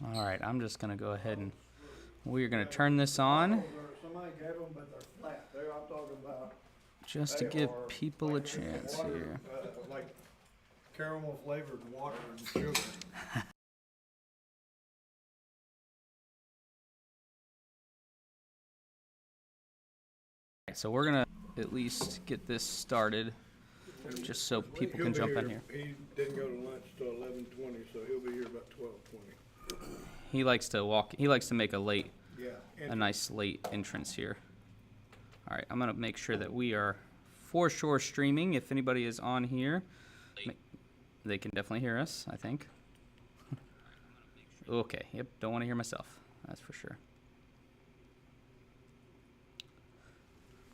All right, I'm just going to go ahead and we're going to turn this on Somebody gave them, but they're flat. I'm talking about just to give people a chance here. like caramel flavored water and sugar. So we're going to at least get this started just so people can jump in here. He didn't go to lunch till 11:20, so he'll be here about 12:20. He likes to make a nice late entrance here. All right, I'm going to make sure that we are for sure streaming. If anybody is on here, they can definitely hear us, I think. Okay, yep, don't want to hear myself, that's for sure.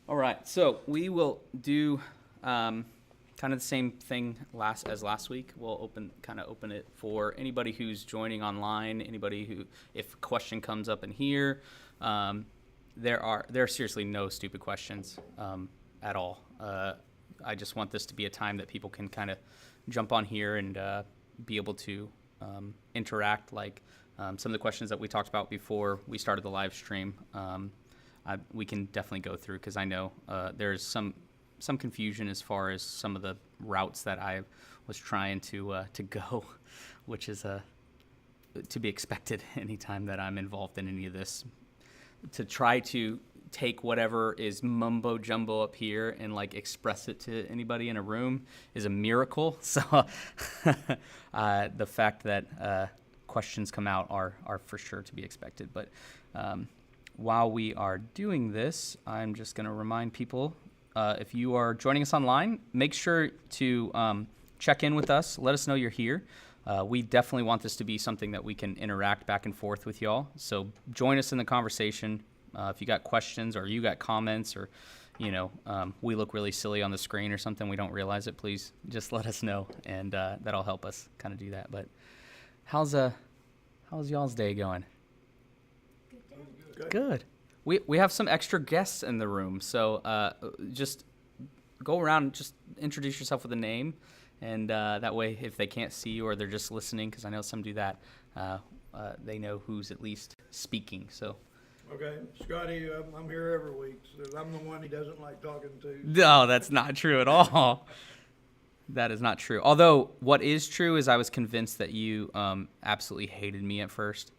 All right, so we will do kind of the same thing as last week. We'll open it for anybody who's joining online, anybody who, if a question comes up in here, there are seriously no stupid questions at all. I just want this to be a time that people can kind of jump on here and be able to interact, like some of the questions that we talked about before we started the live stream. We can definitely go through, because I know there's some confusion as far as some of the routes that I was trying to go, which is to be expected anytime that I'm involved in any of this. To try to take whatever is mumbo jumbo up here and like express it to anybody in a room is a miracle. So the fact that questions come out are for sure to be expected. But while we are doing this, I'm just going to remind people, if you are joining us online, make sure to check in with us. Let us know you're here. We definitely want this to be something that we can interact back and forth with y'all. So join us in the conversation. If you got questions or you got comments, or we look really silly on the screen or something, we don't realize it, please just let us know, and that'll help us kind of do that. But how's y'all's day going? Good. We have some extra guests in the room, so just go around and just introduce yourself with a name, and that way, if they can't see you or they're just listening, because I know some do that, they know who's at least speaking. So. Okay, Scotty, I'm here every week, so I'm the one he doesn't like talking to. No, that's not true at all. That is not true. Although what is true is I was convinced that you absolutely hated me at first.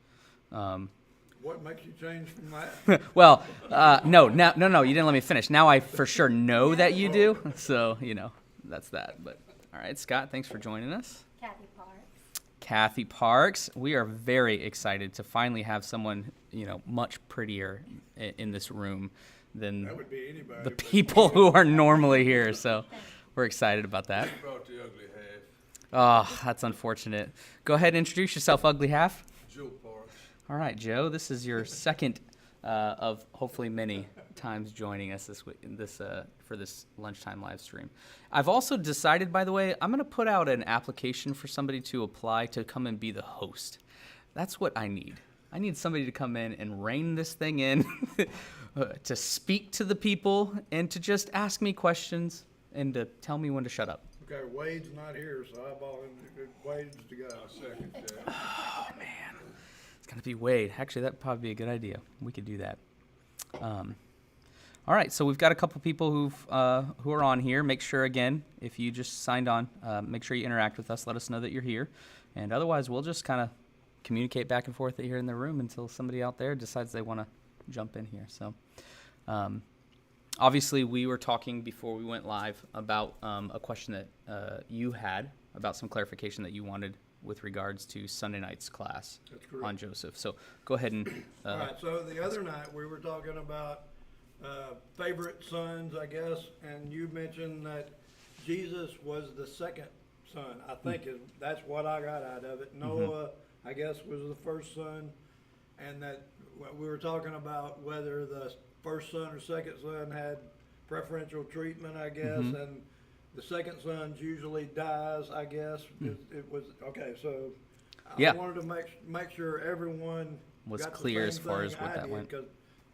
What makes you change from that? Well, no, you didn't let me finish. Now I for sure know that you do. So, that's that. But all right, Scott, thanks for joining us. Kathy Parks. We are very excited to finally have someone, much prettier in this room than That would be anybody, the people who are normally here. So we're excited about that. You brought the ugly half. Oh, that's unfortunate. Go ahead and introduce yourself, ugly half. Joe Parks. All right, Joe, this is your second of hopefully many times joining us this week, for this lunchtime live stream. I've also decided, by the way, I'm going to put out an application for somebody to apply to come and be the host. That's what I need. I need somebody to come in and rein this thing in, to speak to the people and to just ask me questions and to tell me when to shut up. Okay, Wade's not here, so I bought him. Wade's the guy. Second, Oh, man. It's going to be Wade. Actually, that would probably be a good idea. We could do that. All right, so we've got a couple people who are on here. Make sure, again, if you just signed on, make sure you interact with us. Let us know that you're here. And otherwise, we'll just kind of communicate back and forth here in the room until somebody out there decides they want to jump in here. So obviously, we were talking before we went live about a question that you had about some clarification that you wanted with regards to Sunday night's class on Joseph. So go ahead and... All right, so the other night we were talking about favorite sons, I guess, and you mentioned that Jesus was the second son. I think that's what I got out of it. Noah, I guess, was the first son, and that we were talking about whether the first son or second son had preferential treatment, I guess, and the second son usually dies, I guess. It was okay. So I wanted to make sure everyone was got clear the as same far thing as what I that did, went. 'cause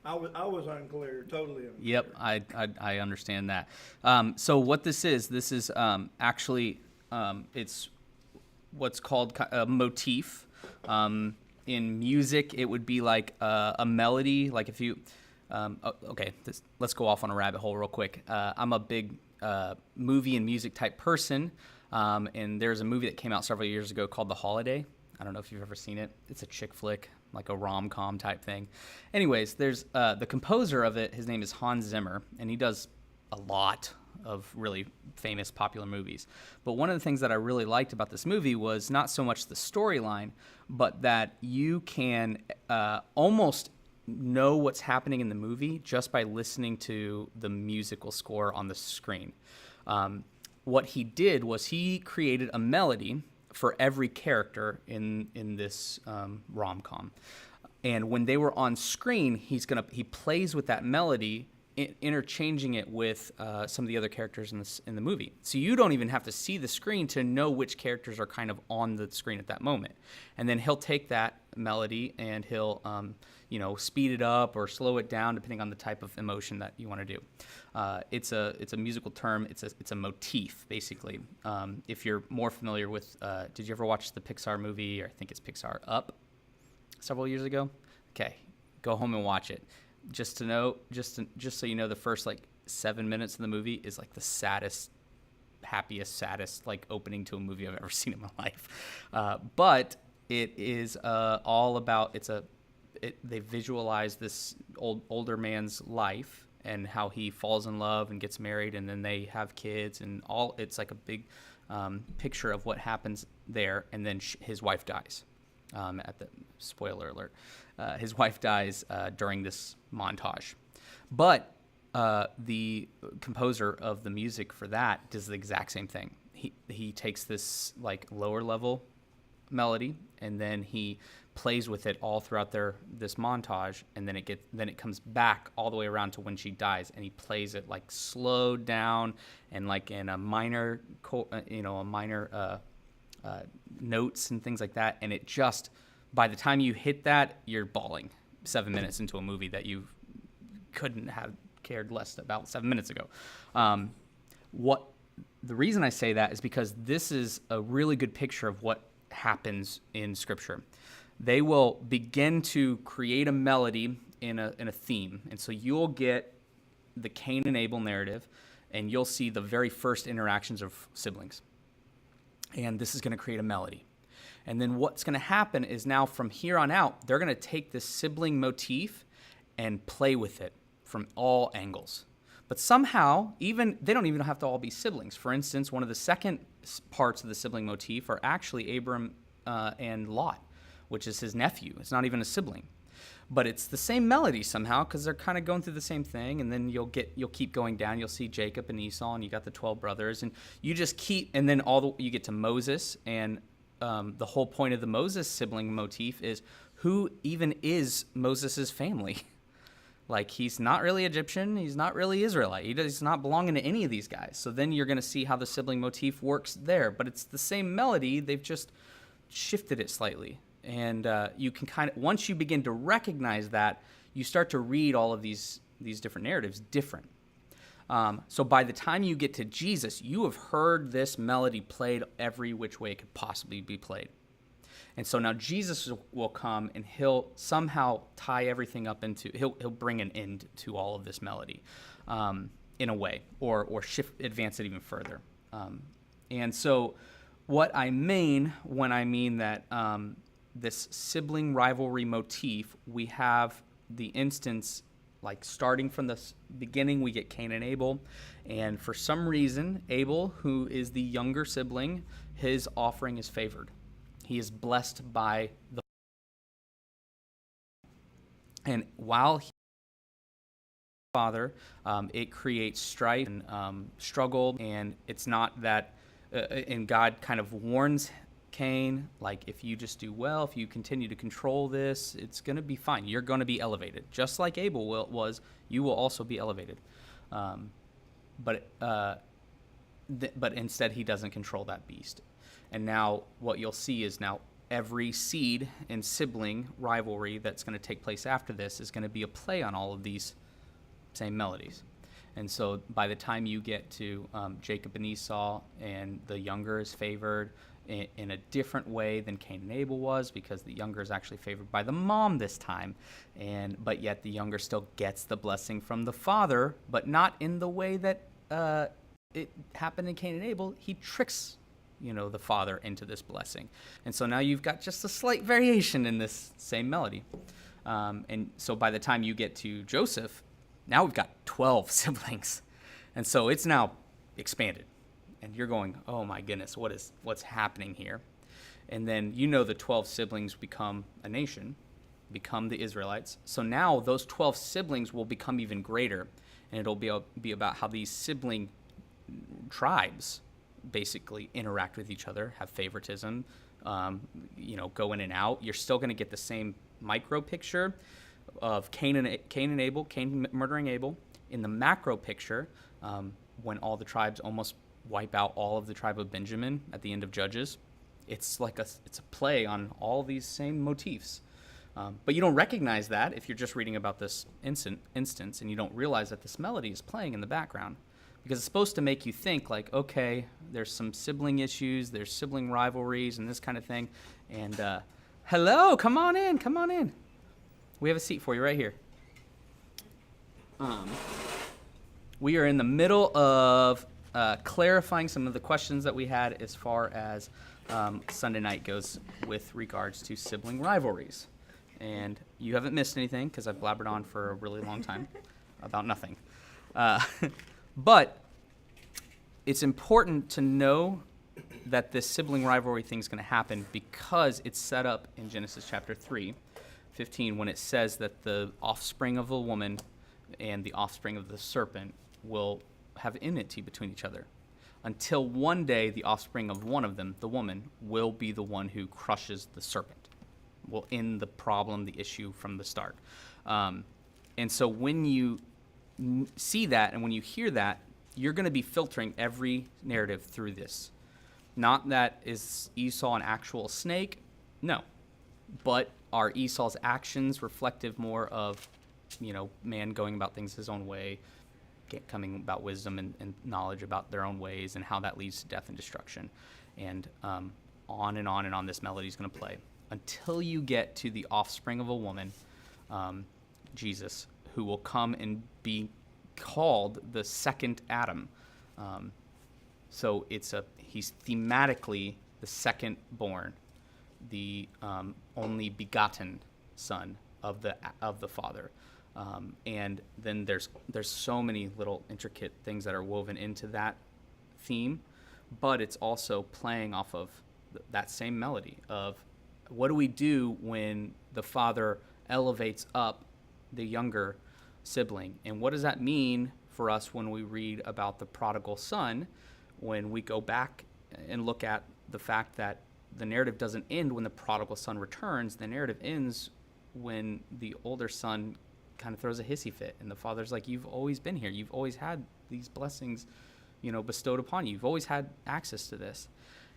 I was unclear, totally unclear. Yep, I understand that. So what this is actually it's what's called a motif. in music, it would be like a melody. Like if you, let's go off on a rabbit hole real quick. I'm a big movie and music type person, and there's a movie that came out several years ago called The Holiday. I don't know if you've ever seen it. It's a chick flick, like a rom-com type thing. Anyways, there's the composer of it. His name is Hans Zimmer, and he does a lot of really famous popular movies. But one of the things that I really liked about this movie was not so much the storyline, but that you can almost know what's happening in the movie just by listening to the musical score on the screen. What he did was he created a melody for every character in this rom-com. And when they were on screen, he plays with that melody, interchanging it with some of the other characters in the movie. So you don't even have to see the screen to know which characters are kind of on the screen at that moment. And then he'll take that melody and he'll speed it up or slow it down depending on the type of emotion that you want to do. It's a musical term. It's a motif, basically. If you're more familiar with, did you ever watch the Pixar movie, or I think it's Pixar, Up, several years ago? Okay, go home and watch it. Just so you know, the first like 7 minutes of the movie is like the saddest like opening to a movie I've ever seen in my life. But it is all about they visualize this older man's life and how he falls in love and gets married, and then they have kids, and it's like a big picture of what happens there, and then his wife dies. Spoiler alert, his wife dies during this montage. But the composer of the music for that does the exact same thing. He takes this like lower level melody, and then he plays with it all throughout this montage, and then it comes back all the way around to when she dies, and he plays it like slowed down and like in a minor notes and things like that, and it just, by the time you hit that, you're bawling 7 minutes into a movie that you couldn't have cared less about 7 minutes ago. The reason I say that is because this is a really good picture of what happens in Scripture. They will begin to create a melody in a theme, and so you'll get the Cain and Abel narrative, and you'll see the very first interactions of siblings. And this is going to create a melody. And then what's going to happen is now from here on out, they're going to take this sibling motif and play with it from all angles. But somehow, they don't even have to all be siblings. For instance, one of the second parts of the sibling motif are actually Abram and Lot, which is his nephew. It's not even a sibling. But it's the same melody somehow because they're kind of going through the same thing, and then you'll keep going down. You'll see Jacob and Esau, and you got the 12 brothers, and you just keep, and then you get to Moses, and the whole point of the Moses sibling motif is who even is Moses' family. Like, he's not really Egyptian, he's not really Israelite, he's not belonging to any of these guys. So then you're going to see how the sibling motif works there, but it's the same melody, they've just shifted it slightly. And you can kind of, once you begin to recognize that, you start to read all of these different narratives different. So by the time you get to Jesus, you have heard this melody played every which way it could possibly be played. And so now Jesus will come, and he'll somehow tie everything up he'll bring an end to all of this melody in a way, or advance it even further. And so what I mean when I mean that this sibling rivalry motif, we have the instance, like starting from the beginning, we get Cain and Abel. And for some reason, Abel, who is the younger sibling, his offering is favored. He is blessed by the and while he father, it creates strife and struggle, and it's not that, and God kind of warns Cain, like, if you just do well, if you continue to control this, it's going to be fine. You're going to be elevated. Just like Abel was, you will also be elevated. But instead he doesn't control that beast. And now what you'll see is now every seed and sibling rivalry that's going to take place after this is going to be a play on all of these same melodies. And so by the time you get to Jacob and Esau, and the younger is favored, in a different way than Cain and Abel was, because the younger is actually favored by the mom this time, but yet the younger still gets the blessing from the father, but not in the way that it happened in Cain and Abel. He tricks the father into this blessing. And so now you've got just a slight variation in this same melody. And so by the time you get to Joseph, now we've got 12 siblings. And so it's now expanded. And you're going, oh my goodness, what's happening here? And then the 12 siblings become a nation, become the Israelites. So now those 12 siblings will become even greater. And it'll be about how these sibling tribes basically interact with each other, have favoritism, go in and out. You're still going to get the same micro picture of Cain and Abel, Cain murdering Abel. In the macro picture, when all the tribes almost wipe out all of the tribe of Benjamin at the end of Judges, it's a play on all these same motifs. But you don't recognize that if you're just reading about this instance, and you don't realize that this melody is playing in the background. Because it's supposed to make you think like, okay, there's some sibling issues, there's sibling rivalries and this kind of thing. And hello, come on in. We have a seat for you right here. We are in the middle of clarifying some of the questions that we had as far as Sunday night goes with regards to sibling rivalries. And you haven't missed anything because I've blabbered on for a really long time about nothing. But it's important to know that this sibling rivalry thing is going to happen because it's set up in Genesis chapter 3:15, when it says that the offspring of the woman and the offspring of the serpent will have enmity between each other, until one day the offspring of one of them, the woman, will be the one who crushes the serpent, will end the problem, the issue from the start. And so when you see that and when you hear that, you're going to be filtering every narrative through this. Not that is Esau an actual snake, no, but are Esau's actions reflective more of man going about things his own way, coming about wisdom and knowledge about their own ways, and how that leads to death and destruction. And on and on and on this melody is going to play until you get to the offspring of a woman, Jesus, who will come and be called the second Adam. So he's thematically the second born, the only begotten son of the Father. And then there's so many little intricate things that are woven into that theme, but it's also playing off of that same melody of what do we do when the father elevates up the younger sibling, and what does that mean for us when we read about the prodigal son, when we go back and look at the fact that the narrative doesn't end when the prodigal son returns. The narrative ends when the older son kind of throws a hissy fit, and the father's like, you've always been here, you've always had these blessings bestowed upon you, you've always had access to this.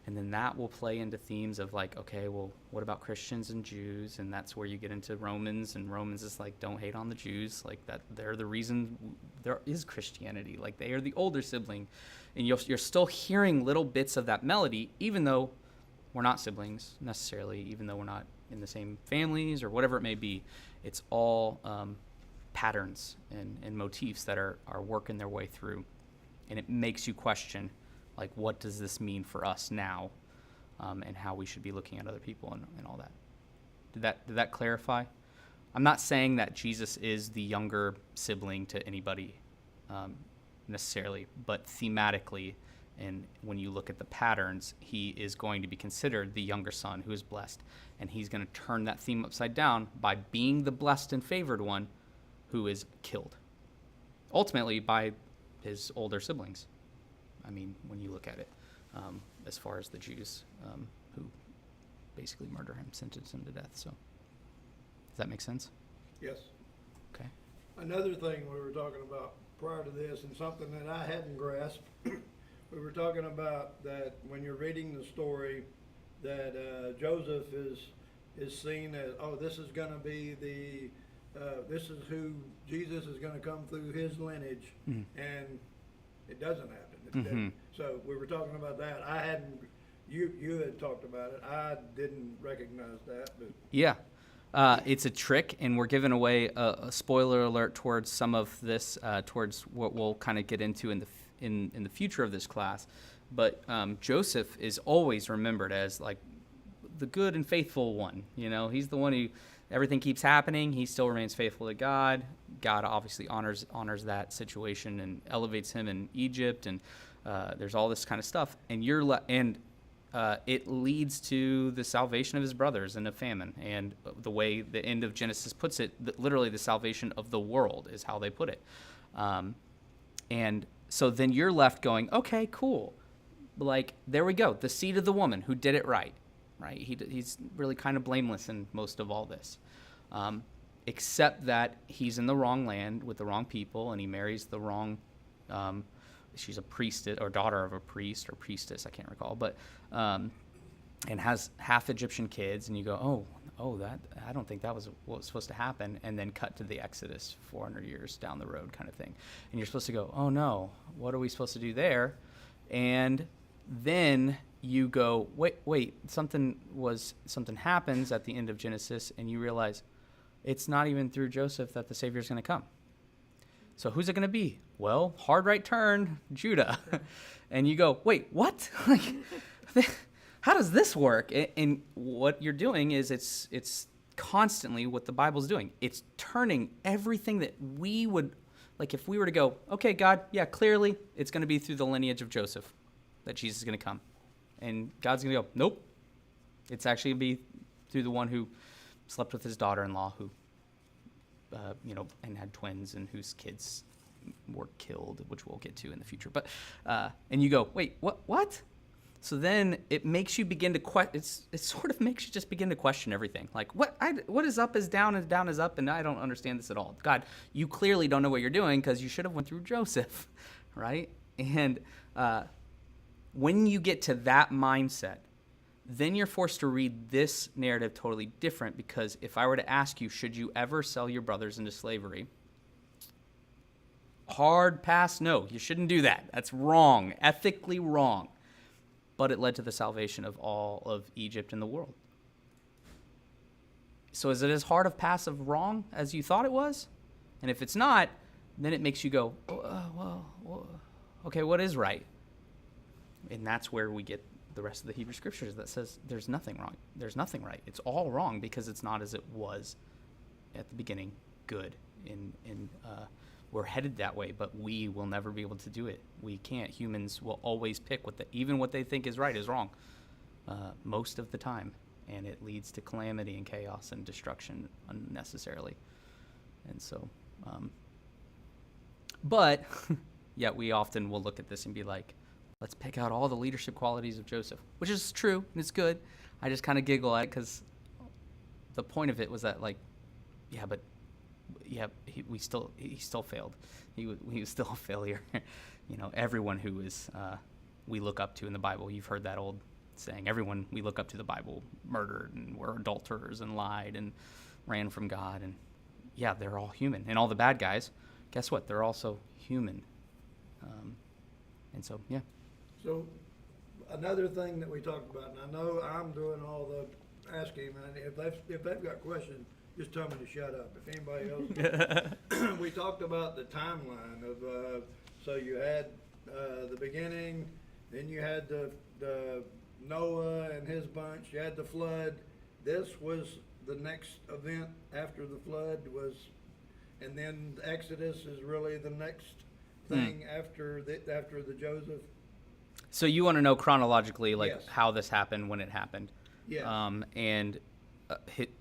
And then that will play into themes of like, okay, well, what about Christians and Jews? And that's where you get into Romans, and Romans is like, don't hate on the Jews, like that they're the reason there is Christianity, like they are the older sibling. And you're still hearing little bits of that melody, even though we're not siblings necessarily, even though we're not in the same families or whatever it may be. It's all patterns and motifs that are working their way through. And it makes you question, like, what does this mean for us now, and how we should be looking at other people and all that. Did that clarify? I'm not saying that Jesus is the younger sibling to anybody necessarily, but thematically, and when you look at the patterns, he is going to be considered the younger son who is blessed, and he's going to turn that theme upside down by being the blessed and favored one who is killed, ultimately by his older siblings. I mean, when you look at it, as far as the Jews who basically murder him, sentence him to death. So, does that make sense? Yes. Okay. Another thing we were talking about prior to this, and something that I hadn't grasped, we were talking about that when you're reading the story, that Joseph is seen as, oh, this is going to be this is who Jesus is going to come through his lineage, and it doesn't happen. So we were talking about that. I hadn't You had talked about it. I didn't recognize that, but Yeah. It's a trick, and we're giving away a spoiler alert towards some of this, towards what we'll kind of get into in the future of this class. But Joseph is always remembered as like the good and faithful one. You know, he's the one who everything keeps happening. He still remains faithful to God. God obviously honors that situation and elevates him in Egypt, and there's all this kind of stuff. And it leads to the salvation of his brothers in a famine. And the way the end of Genesis puts it, literally the salvation of the world is how they put it. And so then you're left going, okay, cool. Like, there we go. The seed of the woman who did it right? He's really kind of blameless in most of all this. Except that he's in the wrong land with the wrong people, and he marries the wrong she's a priestess or daughter of a priest or priestess, I can't recall, but and has half Egyptian kids, and you go, that I don't think that was what was supposed to happen, and then cut to the Exodus 400 years down the road kind of thing. And you're supposed to go, oh no, what are we supposed to do there? And then you go, wait, something happens at the end of Genesis, and you realize it's not even through Joseph that the Savior's going to come. So who's it going to be? Well, hard right turn, Judah. And you go, wait, what? Like, how does this work? And what you're doing is it's constantly what the Bible's doing. It's turning everything that we would, like if we were to go, okay, God, yeah, clearly it's going to be through the lineage of Joseph that Jesus is going to come. And God's going to go, nope. It's actually going to be through the one who slept with his daughter-in-law who, and had twins and whose kids were killed, which we'll get to in the future. But and you go, wait, what? So then it makes you begin to it sort of makes you just begin to question everything. Like what is up is down and down is up, and I don't understand this at all. God, you clearly don't know what you're doing because you should have went through Joseph, right? And when you get to that mindset, then you're forced to read this narrative totally different, because if I were to ask you, should you ever sell your brothers into slavery? Hard pass, no, you shouldn't do that. That's wrong, ethically wrong. But it led to the salvation of all of Egypt and the world. So is it as hard of pass of wrong as you thought it was? And if it's not, then it makes you go, okay, what is right? And that's where we get the rest of the Hebrew scriptures that says there's nothing wrong. There's nothing right. It's all wrong because it's not as it was at the beginning, good. We're headed that way, but we will never be able to do it. We can't. Humans will always pick even what they think is right is wrong most of the time, and it leads to calamity and chaos and destruction unnecessarily. And so, but yet we often will look at this and be like, let's pick out all the leadership qualities of Joseph, which is true and it's good. I just kind of giggle at it because the point of it was that, like, he still failed. He was still a failure. Everyone who is we look up to in the Bible. You've heard that old saying. Everyone we look up to the Bible murdered and were adulterers and lied and ran from God. And yeah, they're all human. And all the bad guys, guess what? They're also human. And so, yeah. So another thing that we talked about, and I know I'm doing all the asking, and if they've got questions, just tell me to shut up. If anybody else, we talked about the timeline of so you had the beginning, then you had the Noah and his bunch, you had the flood. This was the next event after the flood and then Exodus is really the next thing after the Joseph. So you want to know chronologically, like, yes, how this happened, when it happened. Yes. And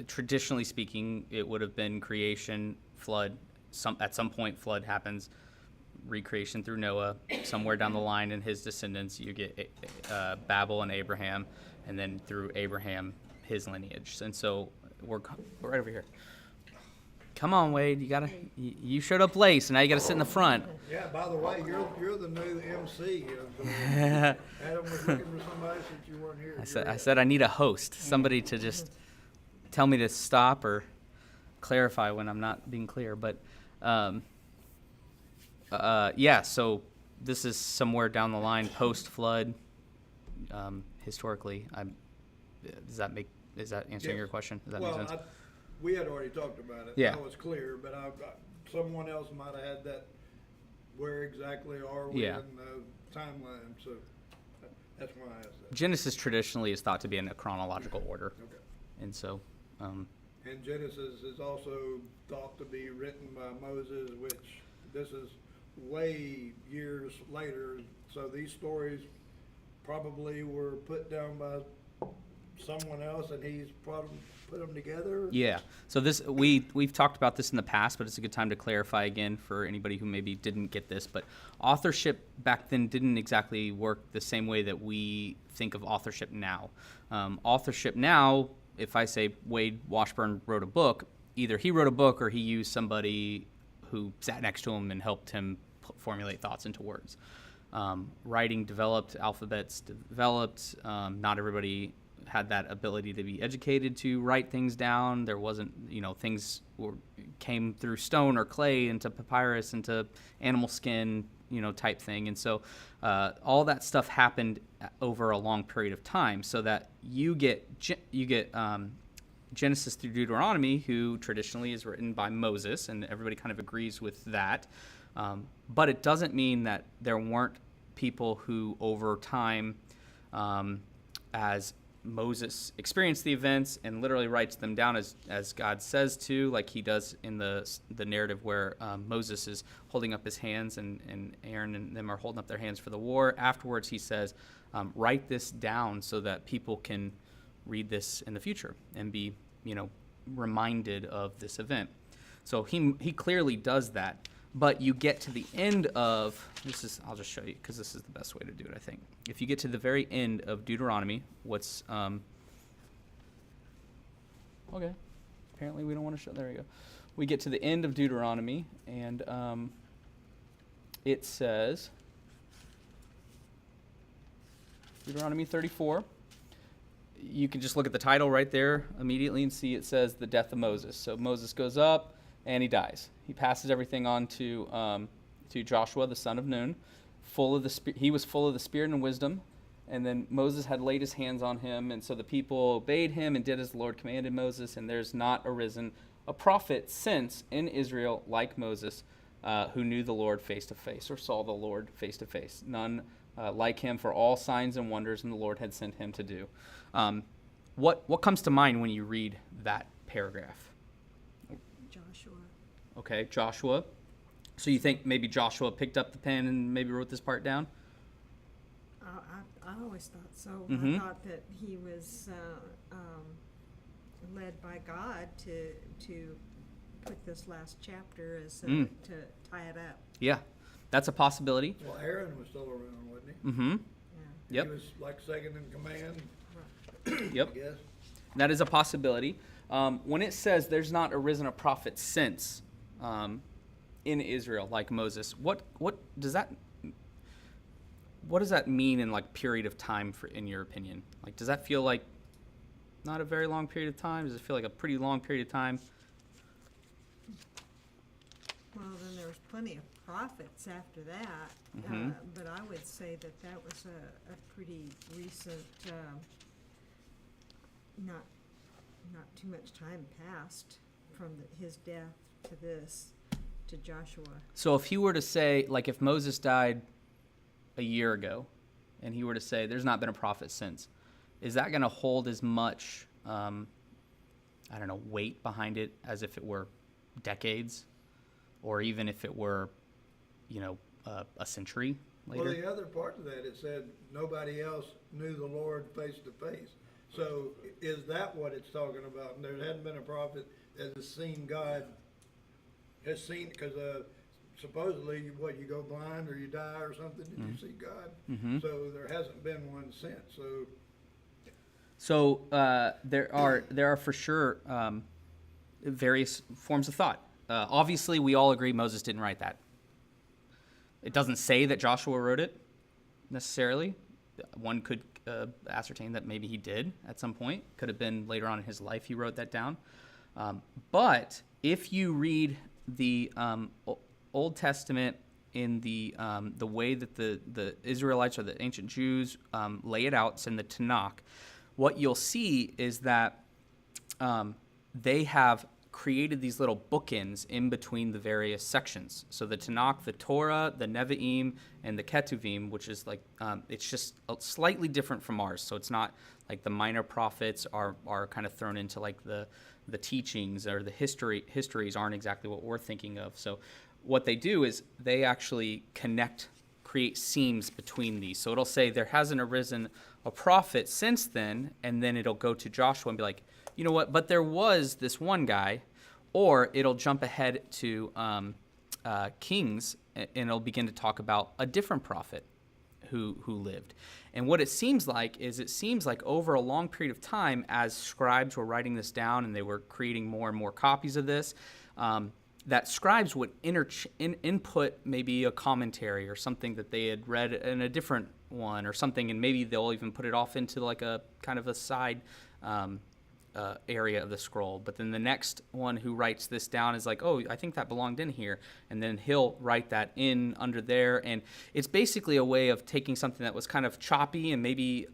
traditionally speaking, it would have been creation, flood. At some point, flood happens, recreation through Noah. Somewhere down the line in his descendants, you get Babel and Abraham, and then through Abraham, his lineage. And so we're right over here. Come on, Wade. You showed up late, so now you got to sit in the front. Yeah. By the way, you're the new MC. Adam was looking for somebody since you weren't here. I said I need a host, somebody to just tell me to stop or clarify when I'm not being clear. But yeah. So this is somewhere down the line, post flood. historically. Does that answering Yes. your question? Does that make Well, sense? we had already talked about it. Yeah. That was clear, but someone else might have had that, where exactly are we Yeah. in the timeline, so that's why I asked that. Genesis traditionally is thought to be in a chronological order, Okay. and so And Genesis is also thought to be written by Moses, which this is way years later. So these stories probably were put down by someone else, and he's probably put them together. yeah. So we've talked about this in the past, but it's a good time to clarify again for anybody who maybe didn't get this. But authorship back then didn't exactly work the same way that we think of authorship now. Authorship now, if I say Wade Washburn wrote a book, either he wrote a book or he used somebody who sat next to him and helped him formulate thoughts into words. Writing developed, alphabets developed. Not everybody had that ability to be educated to write things down. There wasn't, things came through stone or clay into papyrus, into animal skin, type thing. And so all that stuff happened over a long period of time, so that you get Genesis through Deuteronomy, who traditionally is written by Moses, and everybody kind of agrees with that. But it doesn't mean that there weren't people who, over time, as Moses experienced the events and literally writes them down as God says to, like he does in the narrative where Moses is holding up his hands and Aaron and them are holding up their hands for the war. Afterwards, he says, write this down so that people can read this in the future and be, reminded of this event. So he clearly does that. But you get to the end of I'll just show you because this is the best way to do it, I think. If you get to the very end of Deuteronomy, okay, apparently we don't want to show, there we go. We get to the end of Deuteronomy, and it says, Deuteronomy 34. You can just look at the title right there immediately and see it says the death of Moses. So Moses goes up and he dies. He passes everything on to Joshua, the son of Nun. He was full of the spirit and wisdom. And then Moses had laid his hands on him, and so the people obeyed him and did as the Lord commanded Moses. And there's not arisen a prophet since in Israel like Moses, who knew the Lord face to face, or saw the Lord face to face. None like him, for all signs and wonders and the Lord had sent him to do. What comes to mind when you read that paragraph? Joshua. Okay, Joshua. So you think maybe Joshua picked up the pen and maybe wrote this part down? I always thought so. Mm-hmm. I thought that he was led by God to put this last chapter as to tie it up. Yeah, that's a possibility. Well, Aaron was still around, wasn't he? Mm-hmm. Yeah. Yep. He was like second in command, Yep. I guess. That is a possibility. When it says there's not arisen a prophet since in Israel like Moses, what does that mean in like period of time in your opinion? Like, does that feel like not a very long period of time? Does it feel like a pretty long period of time? Well, then there was plenty of prophets after that, Mhm. but I would say that was a pretty recent, not too much time passed from his death to this, to Joshua. So if he were to say, like, if Moses died a year ago, and he were to say, there's not been a prophet since, is that going to hold as much, weight behind it as if it were decades, or even if it were, a century later? Well, the other part of that, it said nobody else knew the Lord face to face. So is that what it's talking about? And there hadn't been a prophet that has seen God, because supposedly, you go blind or you die or something, did you see God? Mhm. So there hasn't been one since, so. So there are for sure various forms of thought. Obviously, we all agree Moses didn't write that. It doesn't say that Joshua wrote it necessarily. One could ascertain that maybe he did at some point. Could have been later on in his life he wrote that down. But if you read the Old Testament in the way that the Israelites or the ancient Jews lay it out. It's in the Tanakh. What you'll see is that they have created these little bookends in between the various sections. So the Tanakh, the Torah, the Nevi'im, and the Ketuvim, which is like, it's just slightly different from ours. So it's not like the minor prophets are kind of thrown into like the teachings, or the histories aren't exactly what we're thinking of. So what they do is they actually create seams between these. So it'll say there hasn't arisen a prophet since then, and then it'll go to Joshua and be like, you know what, but there was this one guy. Or it'll jump ahead to Kings, and it'll begin to talk about a different prophet who lived. And what it seems like over a long period of time, as scribes were writing this down and they were creating more and more copies of this, that scribes would input maybe a commentary or something that they had read in a different one or something, and maybe they'll even put it off into like a kind of a side area of the scroll. But then the next one who writes this down is like, oh, I think that belonged in here, and then he'll write that in under there. And it's basically a way of taking something that was kind of choppy and maybe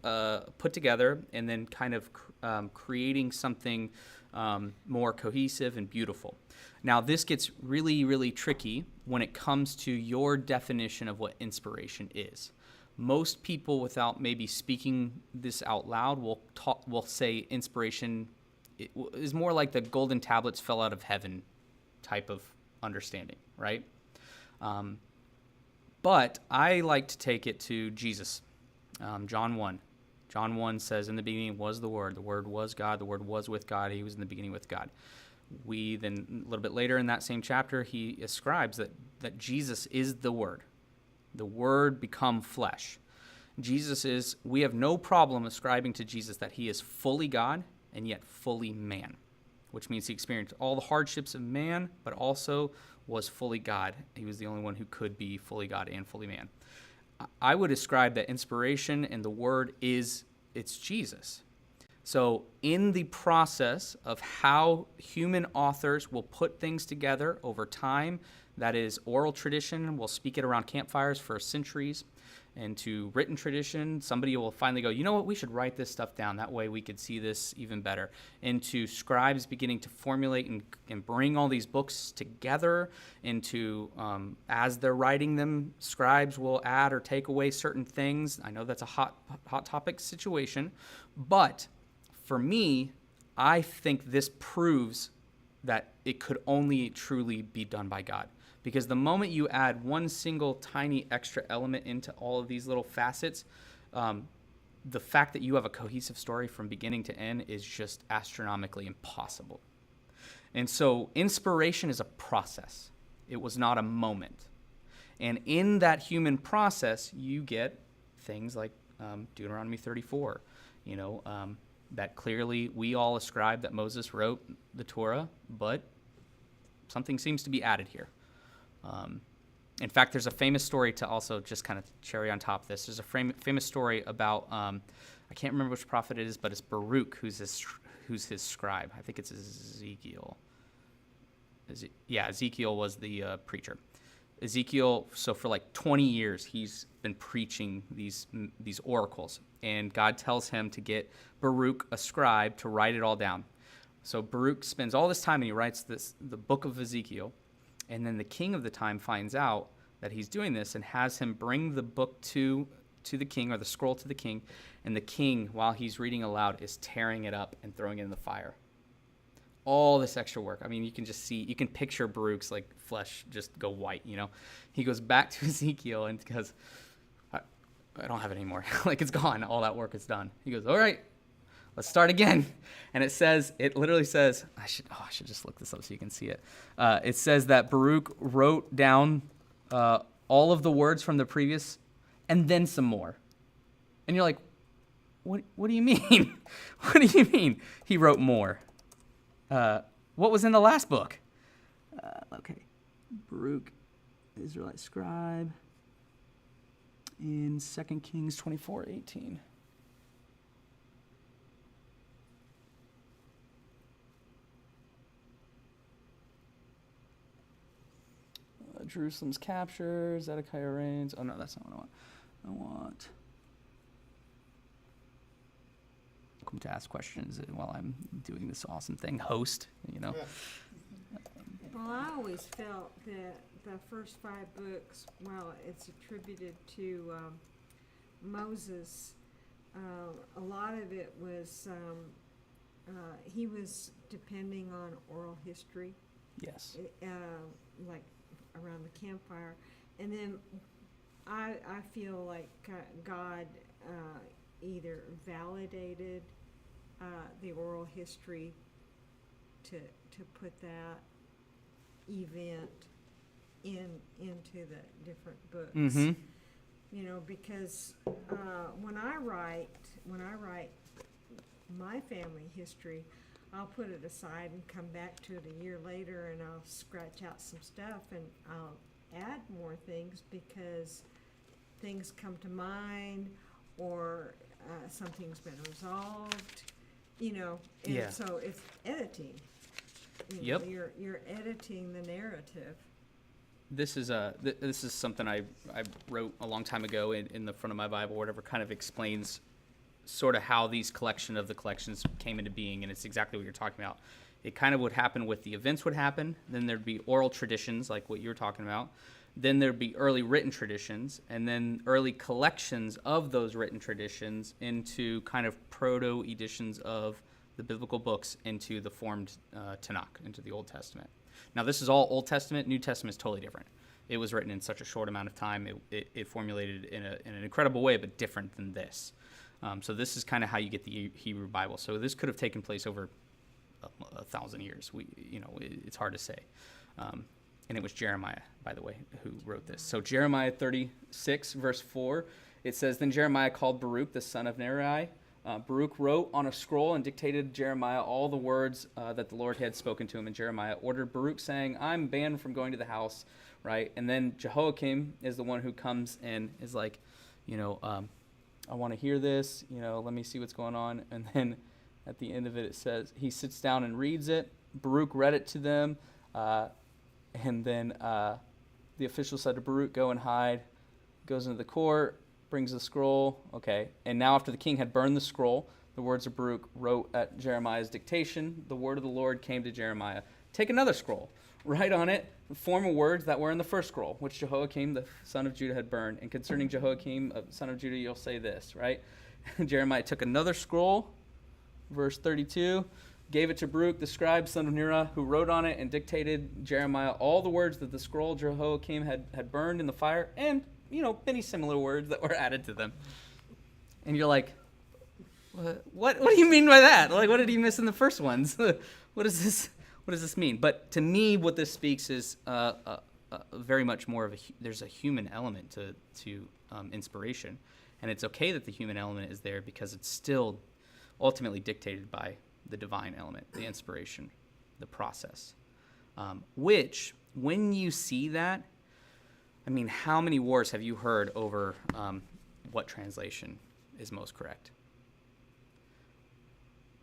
put together, and then kind of creating something more cohesive and beautiful. Now, this gets really, really tricky when it comes to your definition of what inspiration is. Most people, without maybe speaking this out loud, will say inspiration is more like the golden tablets fell out of heaven type of understanding, right? But I like to take it to Jesus. John 1. John 1 says, in the beginning was the Word was God, the Word was with God, he was in the beginning with God. We then, a little bit later in that same chapter, he ascribes that Jesus is the Word. The Word become flesh. We have no problem ascribing to Jesus that he is fully God and yet fully man, which means he experienced all the hardships of man, but also was fully God. He was the only one who could be fully God and fully man. I would ascribe that inspiration and the Word it's Jesus. So in the process of how human authors will put things together over time, that is oral tradition, we'll speak it around campfires for centuries, and to written tradition, somebody will finally go, you know what, we should write this stuff down. That way we could see this even better. And to scribes beginning to formulate and bring all these books together into, as they're writing them, scribes will add or take away certain things. I know that's a hot topic situation, but for me, I think this proves that it could only truly be done by God. Because the moment you add one single tiny extra element into all of these little facets, the fact that you have a cohesive story from beginning to end is just astronomically impossible. And so inspiration is a process. It was not a moment. And in that human process, you get things like Deuteronomy 34, that clearly we all ascribe that Moses wrote the Torah, but something seems to be added here. In fact, there's a famous story to also just kind of cherry on top of this. There's a famous story about, I can't remember which prophet it is, but it's Baruch who's his scribe. I think it's Ezekiel. Ezekiel was the preacher. Ezekiel, so for like 20 years, he's been preaching these oracles. And God tells him to get Baruch, a scribe, to write it all down. So Baruch spends all this time and he writes the book of Ezekiel. And then the king of the time finds out that he's doing this and has him bring the book to the king, or the scroll to the king. And the king, while he's reading aloud, is tearing it up and throwing it in the fire. All this extra work. I mean, you can picture Baruch's like flesh just go white, He goes back to Ezekiel and goes, I don't have it anymore. Like, it's gone. All that work is done. He goes, all right, let's start again. And it literally says, I should just look this up so you can see it. It says that Baruch wrote down all of the words from the previous and then some more. And you're like, what do you mean? What do you mean he wrote more? What was in the last book? Okay. Baruch, Israelite scribe, in 2 Kings 24:18. Jerusalem's capture, Zedekiah reigns. Oh no, that's not what I want. I want come to ask questions while I'm doing this awesome thing. Host, you know. Well, I always felt that the first 5 books, well, it's attributed to Moses. A lot of it was he was depending on oral history, Yes. like around the campfire, and then I feel like God either validated the oral history to put that event into the different books. Mm-hmm. You know, because when I write my family history, I'll put it aside and come back to it a year later, and I'll scratch out some stuff and I'll add more things because things come to mind, or something's been resolved. You know, and Yeah. so it's editing. Yep. You're editing the narrative. This is this is something I wrote a long time ago in the front of my Bible, or whatever, kind of explains sort of how these collection of the collections came into being, and it's exactly what you're talking about. It kind of would happen with the events would happen, then there'd be oral traditions like what you're talking about, then there'd be early written traditions, and then early collections of those written traditions into kind of proto editions of the biblical books into the formed Tanakh, into the Old Testament. Now, this is all Old Testament. New Testament is totally different. It was written in such a short amount of time. It formulated in an incredible way, but different than this. So this is kind of how you get the Hebrew Bible. So this could have taken place over 1,000 years. It's hard to say. And it was Jeremiah, by the way, who wrote this. So Jeremiah 36, verse 4, it says, "Then Jeremiah called Baruch, the son of Neriah. Baruch wrote on a scroll and dictated Jeremiah all the words that the Lord had spoken to him. And Jeremiah ordered Baruch, saying, I'm banned from going to the house," right? And then Jehoiakim is the one who comes and is like, I want to hear this, let me see what's going on. And then at the end of it, it says, he sits down and reads it. Baruch read it to them. And then the official said to Baruch, "Go and hide." Goes into the court, brings the scroll. Okay. And now after the king had burned the scroll, the words of Baruch wrote at Jeremiah's dictation, the word of the Lord came to Jeremiah. Take another scroll, write on it the form of words that were in the first scroll, which Jehoiakim, the son of Judah, had burned. And concerning Jehoiakim, son of Judah, you'll say this, right? Jeremiah took another scroll, verse 32, gave it to Baruch, the scribe, son of Neriah, who wrote on it and dictated Jeremiah all the words that the scroll Jehoiakim had burned in the fire, and, many similar words that were added to them. And you're like, what do you mean by that? Like, what did he miss in the first ones? What does this mean? But to me, what this speaks is very much more of there's a human element to inspiration. And it's okay that the human element is there because it's still ultimately dictated by the divine element, the inspiration, the process. Which, when you see that, how many wars have you heard over what translation is most correct?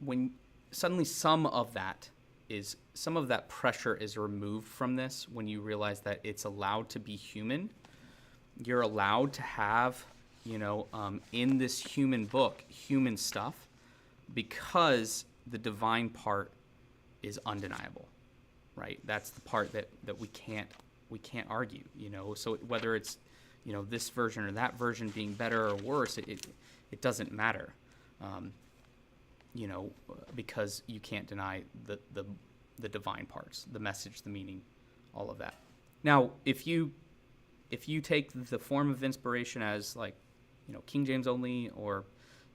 When suddenly some of that pressure is removed from this, when you realize that it's allowed to be human, you're allowed to have, in this human book, human stuff, because the divine part is undeniable, right? That's the part that we can't argue, So whether it's, this version or that version being better or worse, it doesn't matter, because you can't deny the divine parts, the message, the meaning, all of that. Now, if you take the form of inspiration as like, King James only, or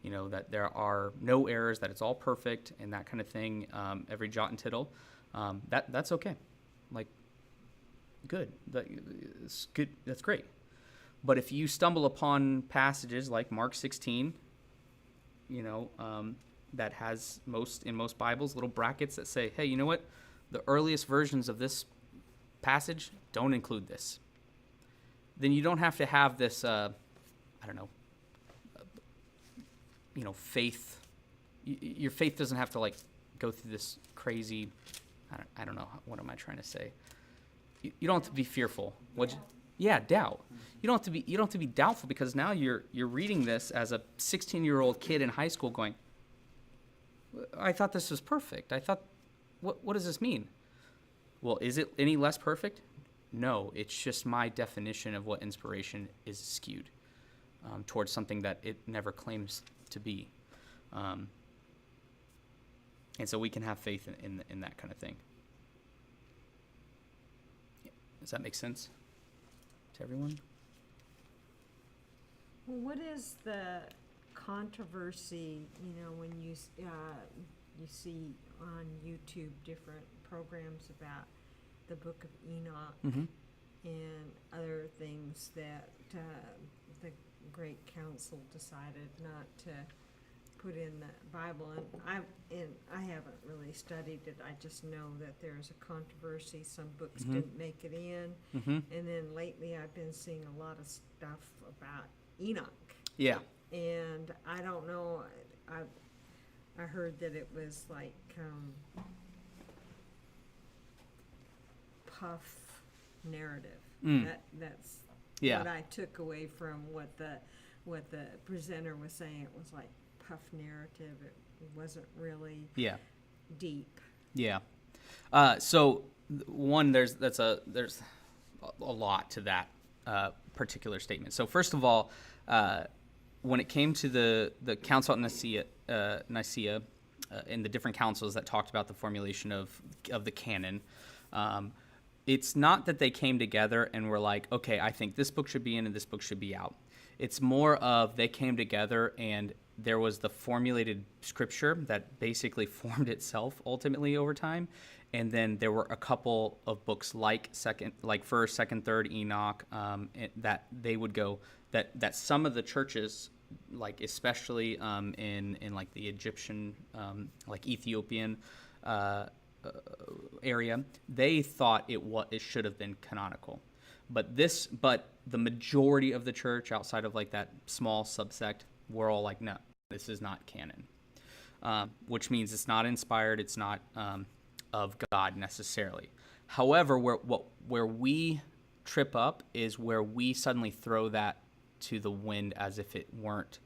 that there are no errors, that it's all perfect and that kind of thing, every jot and tittle, that's okay. Like, good. It's good. That's great. But if you stumble upon passages like Mark 16, that has in most Bibles little brackets that say, hey, you know what? The earliest versions of this passage don't include this. Then you don't have to have this, faith. Your faith doesn't have to go through this crazy, I don't know, what am I trying to say? You don't have to be fearful. Yeah, doubt. You don't have to be doubtful, because now you're reading this as a 16-year-old kid in high school going, I thought this was perfect. I thought, what does this mean? Well, is it any less perfect? No, it's just my definition of what inspiration is skewed towards something that it never claims to be. And so we can have faith in that kind of thing. Does that make sense to everyone? Well, what is the controversy, when you see on YouTube different programs about the Book of Enoch Mm-hmm. and other things that the Great Council decided not to put in the Bible, and I haven't really studied it. I just know that there's a controversy. Some books Mhm. didn't make it in, Mm-hmm. and then lately I've been seeing a lot of stuff about Enoch, Yeah. and I don't know. I heard that it was like puff narrative. That's Yeah. what I took away from what the presenter was saying. It was like puff narrative. It wasn't really Yeah. deep. Yeah. So one, there's a lot to that particular statement. So first of all, when it came to the Council at Nicaea, and the different councils that talked about the formulation of the canon, it's not that they came together and were like, okay, I think this book should be in and this book should be out. It's more of they came together and there was the formulated scripture that basically formed itself ultimately over time. And then there were a couple of books like First, Second, Third Enoch, that they would go that some of the churches, like especially in like the Egyptian, like Ethiopian area, they thought it should have been canonical. But the majority of the church outside of like that small subsect were all like, no, this is not canon, which means it's not inspired. It's not of God necessarily. However, where we trip up is where we suddenly throw that to the wind as if it weren't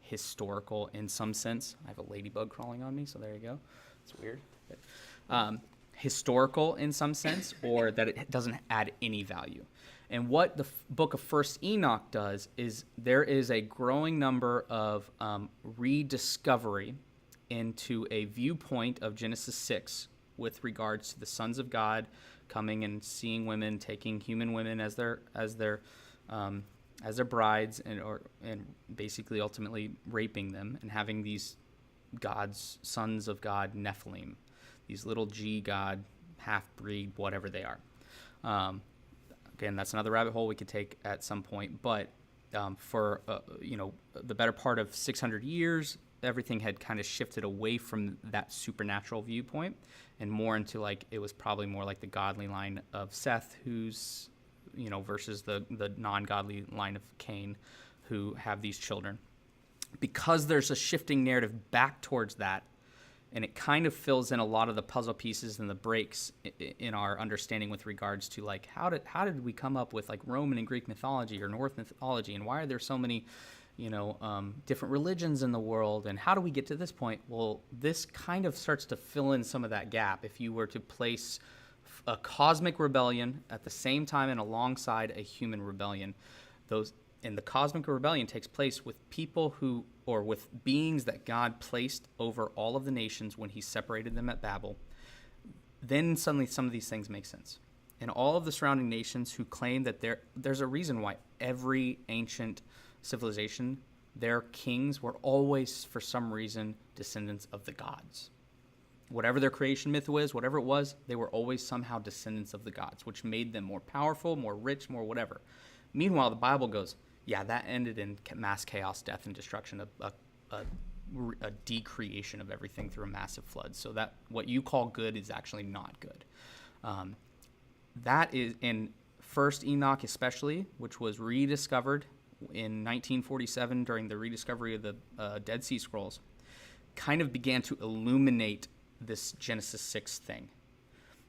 historical in some sense. I have a ladybug crawling on me, so there you go. It's weird. But, historical in some sense, or that it doesn't add any value. And what the book of First Enoch does is there is a growing number of rediscovery into a viewpoint of Genesis 6 with regards to the sons of God coming and seeing women, taking human women as their brides, and basically ultimately raping them and having these sons of God, Nephilim, these little G God, half-breed, whatever they are. Again, that's another rabbit hole we could take at some point. But for the better part of 600 years, everything had kind of shifted away from that supernatural viewpoint and more into like it was probably more like the godly line of Seth, who's versus the non-godly line of Cain, who have these children. Because there's a shifting narrative back towards that, and it kind of fills in a lot of the puzzle pieces and the breaks in our understanding with regards to like how did we come up with like Roman and Greek mythology or Norse mythology, and why are there so many different religions in the world, and how do we get to this point? Well, this kind of starts to fill in some of that gap. If you were to place a cosmic rebellion at the same time and alongside a human rebellion, and the cosmic rebellion takes place with people with beings that God placed over all of the nations when he separated them at Babel, then suddenly some of these things make sense. And all of the surrounding nations who claim that there's a reason why every ancient civilization, their kings were always, for some reason, descendants of the gods. Whatever their creation myth was, whatever it was, they were always somehow descendants of the gods, which made them more powerful, more rich, more whatever. Meanwhile, the Bible goes, yeah, that ended in mass chaos, death, and destruction, a decreation of everything through a massive flood. So that what you call good is actually not good. That is in First Enoch especially, which was rediscovered in 1947 during the rediscovery of the Dead Sea Scrolls, kind of began to illuminate this Genesis 6 thing.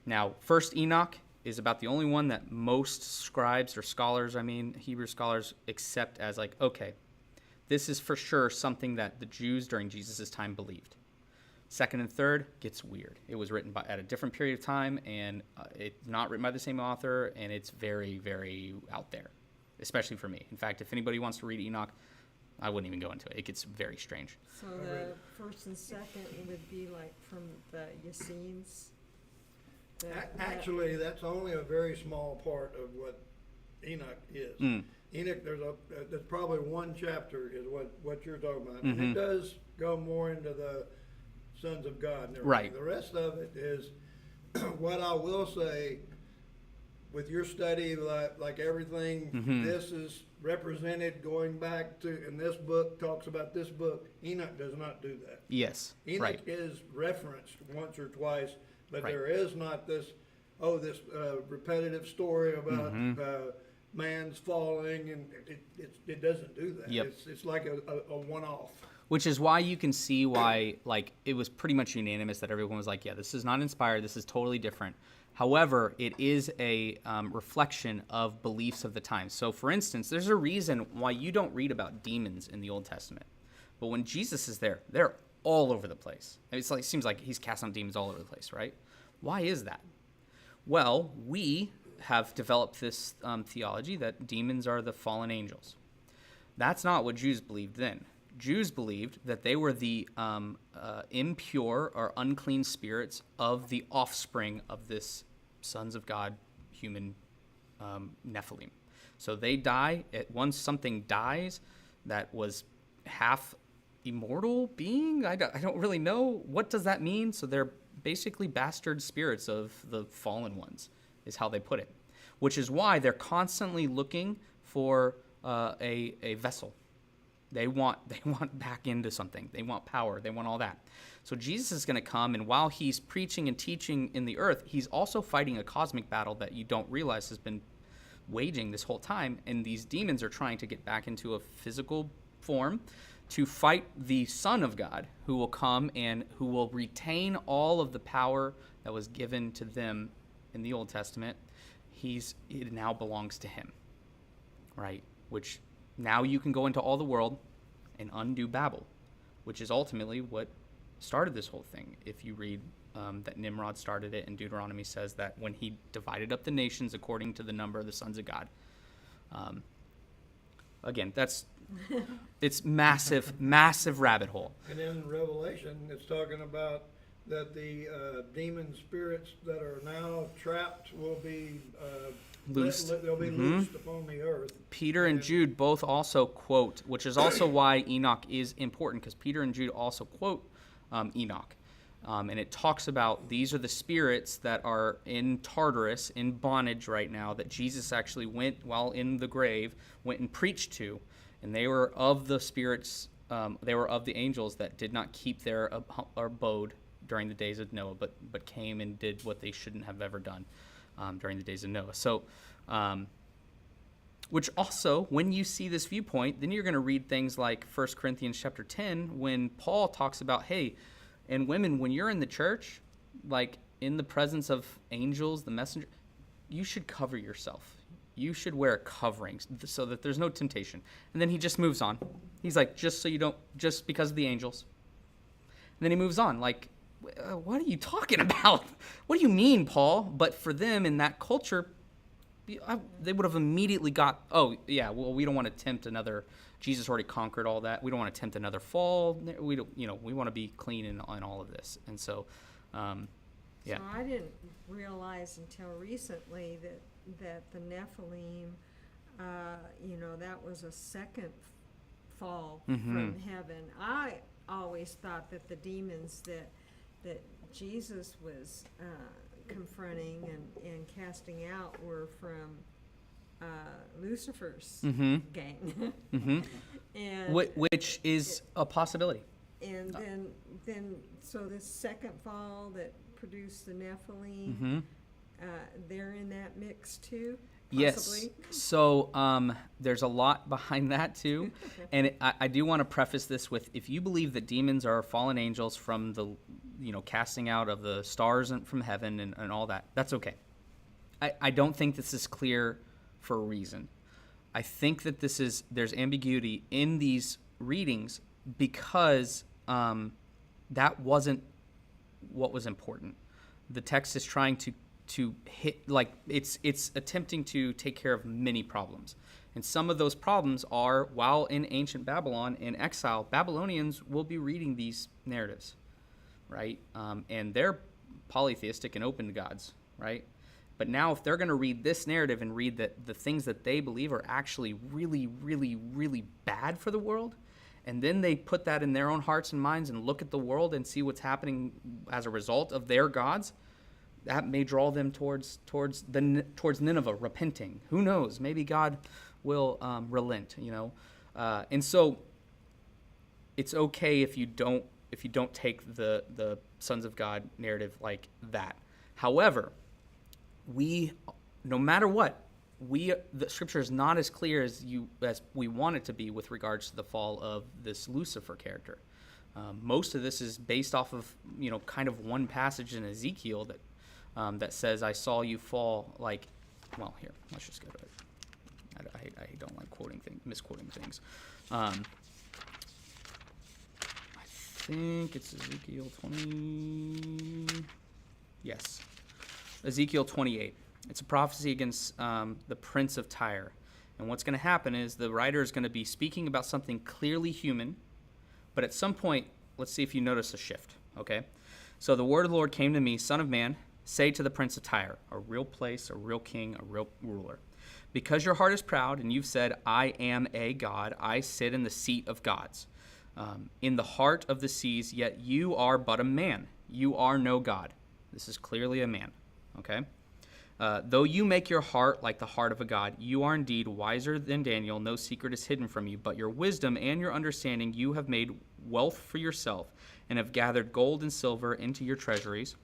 Now, First Enoch is about the only one that most scribes or scholars, Hebrew scholars, accept as like, okay, this is for sure something that the Jews during Jesus' time believed. Second and third gets weird. It was written at a different period of time, and it's not written by the same author, and it's very, very out there, especially for me. In fact, if anybody wants to read Enoch, I wouldn't even go into it. It gets very strange. So the first and second would be like from the Essenes? Actually, that's only a very small part of what Enoch is. Enoch, there's probably one chapter is what you're talking about. And it does go more into the sons of God and everything. Right. The rest of it is what I will say with your study, like everything, this is represented going back to, and this book talks about this book. Enoch does not do that. Yes, Enoch right. is referenced once or twice, but Right. there is not this repetitive story about man's falling, and it doesn't do that. Yep. It's like a one-off. Which is why you can see why, like, it was pretty much unanimous that everyone was like, yeah, this is not inspired. This is totally different. However, it is a reflection of beliefs of the time. So, for instance, there's a reason why you don't read about demons in the Old Testament. But when Jesus is there, they're all over the place. It seems like he's casting out demons all over the place, right? Why is that? Well, we have developed this theology that demons are the fallen angels. That's not what Jews believed then. Jews believed that they were the impure or unclean spirits of the offspring of this sons of God human Nephilim. So they die. Once something dies that was half immortal being, I don't really know. What does that mean? So they're basically bastard spirits of the fallen ones, is how they put it. Which is why they're constantly looking for a vessel. They want back into something. They want power. They want all that. So Jesus is going to come, and while he's preaching and teaching in the earth, he's also fighting a cosmic battle that you don't realize has been waging this whole time. And these demons are trying to get back into a physical form to fight the Son of God, who will come and who will retain all of the power that was given to them in the Old Testament. It now belongs to him, right? Which now you can go into all the world and undo Babel, which is ultimately what started this whole thing. If you read that Nimrod started it, and Deuteronomy says that when he divided up the nations according to the number of the sons of God. Again, it's massive, massive rabbit hole. And in Revelation, it's talking about that the demon spirits that are now trapped will be Loosed. They'll be loosed upon the earth. Peter and Jude both also quote, which is also why Enoch is important, because Peter and Jude also quote Enoch. And it talks about these are the spirits that are in Tartarus, in bondage right now, that Jesus actually went, while in the grave, went and preached to. And they were of the spirits, they were of the angels that did not keep their abode during the days of Noah, but came and did what they shouldn't have ever done during the days of Noah. So, which also, when you see this viewpoint, then you're going to read things like 1 Corinthians chapter 10, when Paul talks about, hey, and women, when you're in the church, like in the presence of angels, the messenger, you should cover yourself. You should wear a covering so that there's no temptation. And then he just moves on. He's like, just because of the angels. And then he moves on, like, what are you talking about? What do you mean, Paul? But for them in that culture, they would have immediately got, oh, yeah, well, we don't want to tempt another. Jesus already conquered all that. We don't want to tempt another fall. We don't, we want to be clean in all of this. And so, yeah. So I didn't realize until recently that the Nephilim, that was a second fall from heaven. I always thought that the demons that Jesus was confronting and casting out were from Lucifer's gang. And which is a possibility. And then so this second fall that produced the Nephilim, they're in that mix too? Possibly? Yes. So there's a lot behind that too. And I do want to preface this with, if you believe that demons are fallen angels from the, casting out of the stars and from heaven and all that, that's okay. I don't think this is clear for a reason. I think that there's ambiguity in these readings because that wasn't what was important. The text is trying to hit, like, it's attempting to take care of many problems. And some of those problems are, while in ancient Babylon, in exile, Babylonians will be reading these narratives, right? And they're polytheistic and open to gods, right? But now if they're going to read this narrative and read that the things that they believe are actually really, really, really bad for the world, and then they put that in their own hearts and minds and look at the world and see what's happening as a result of their gods, that may draw them towards Nineveh, repenting. Who knows? Maybe God will relent, and so it's okay if you don't take the sons of God narrative like that. However, no matter what, the scripture is not as clear as we want it to be with regards to the fall of this Lucifer character. Most of this is based off of kind of one passage in Ezekiel that says, "I saw you fall like." Well, here, let's just go to it. I don't like misquoting things. I think it's Ezekiel 20. Yes. Ezekiel 28. It's a prophecy against the prince of Tyre. And what's going to happen is the writer is going to be speaking about something clearly human, but at some point, let's see if you notice a shift, okay? So the word of the Lord came to me, "Son of man, say to the prince of Tyre," a real place, a real king, a real ruler, "because your heart is proud and you've said, 'I am a god, I sit in the seat of gods, in the heart of the seas, yet you are but a man. You are no god.'" This is clearly a man, okay? "Though you make your heart like the heart of a god, you are indeed wiser than Daniel. No secret is hidden from you, but your wisdom and your understanding you have made wealth for yourself and have gathered gold and silver into your treasuries.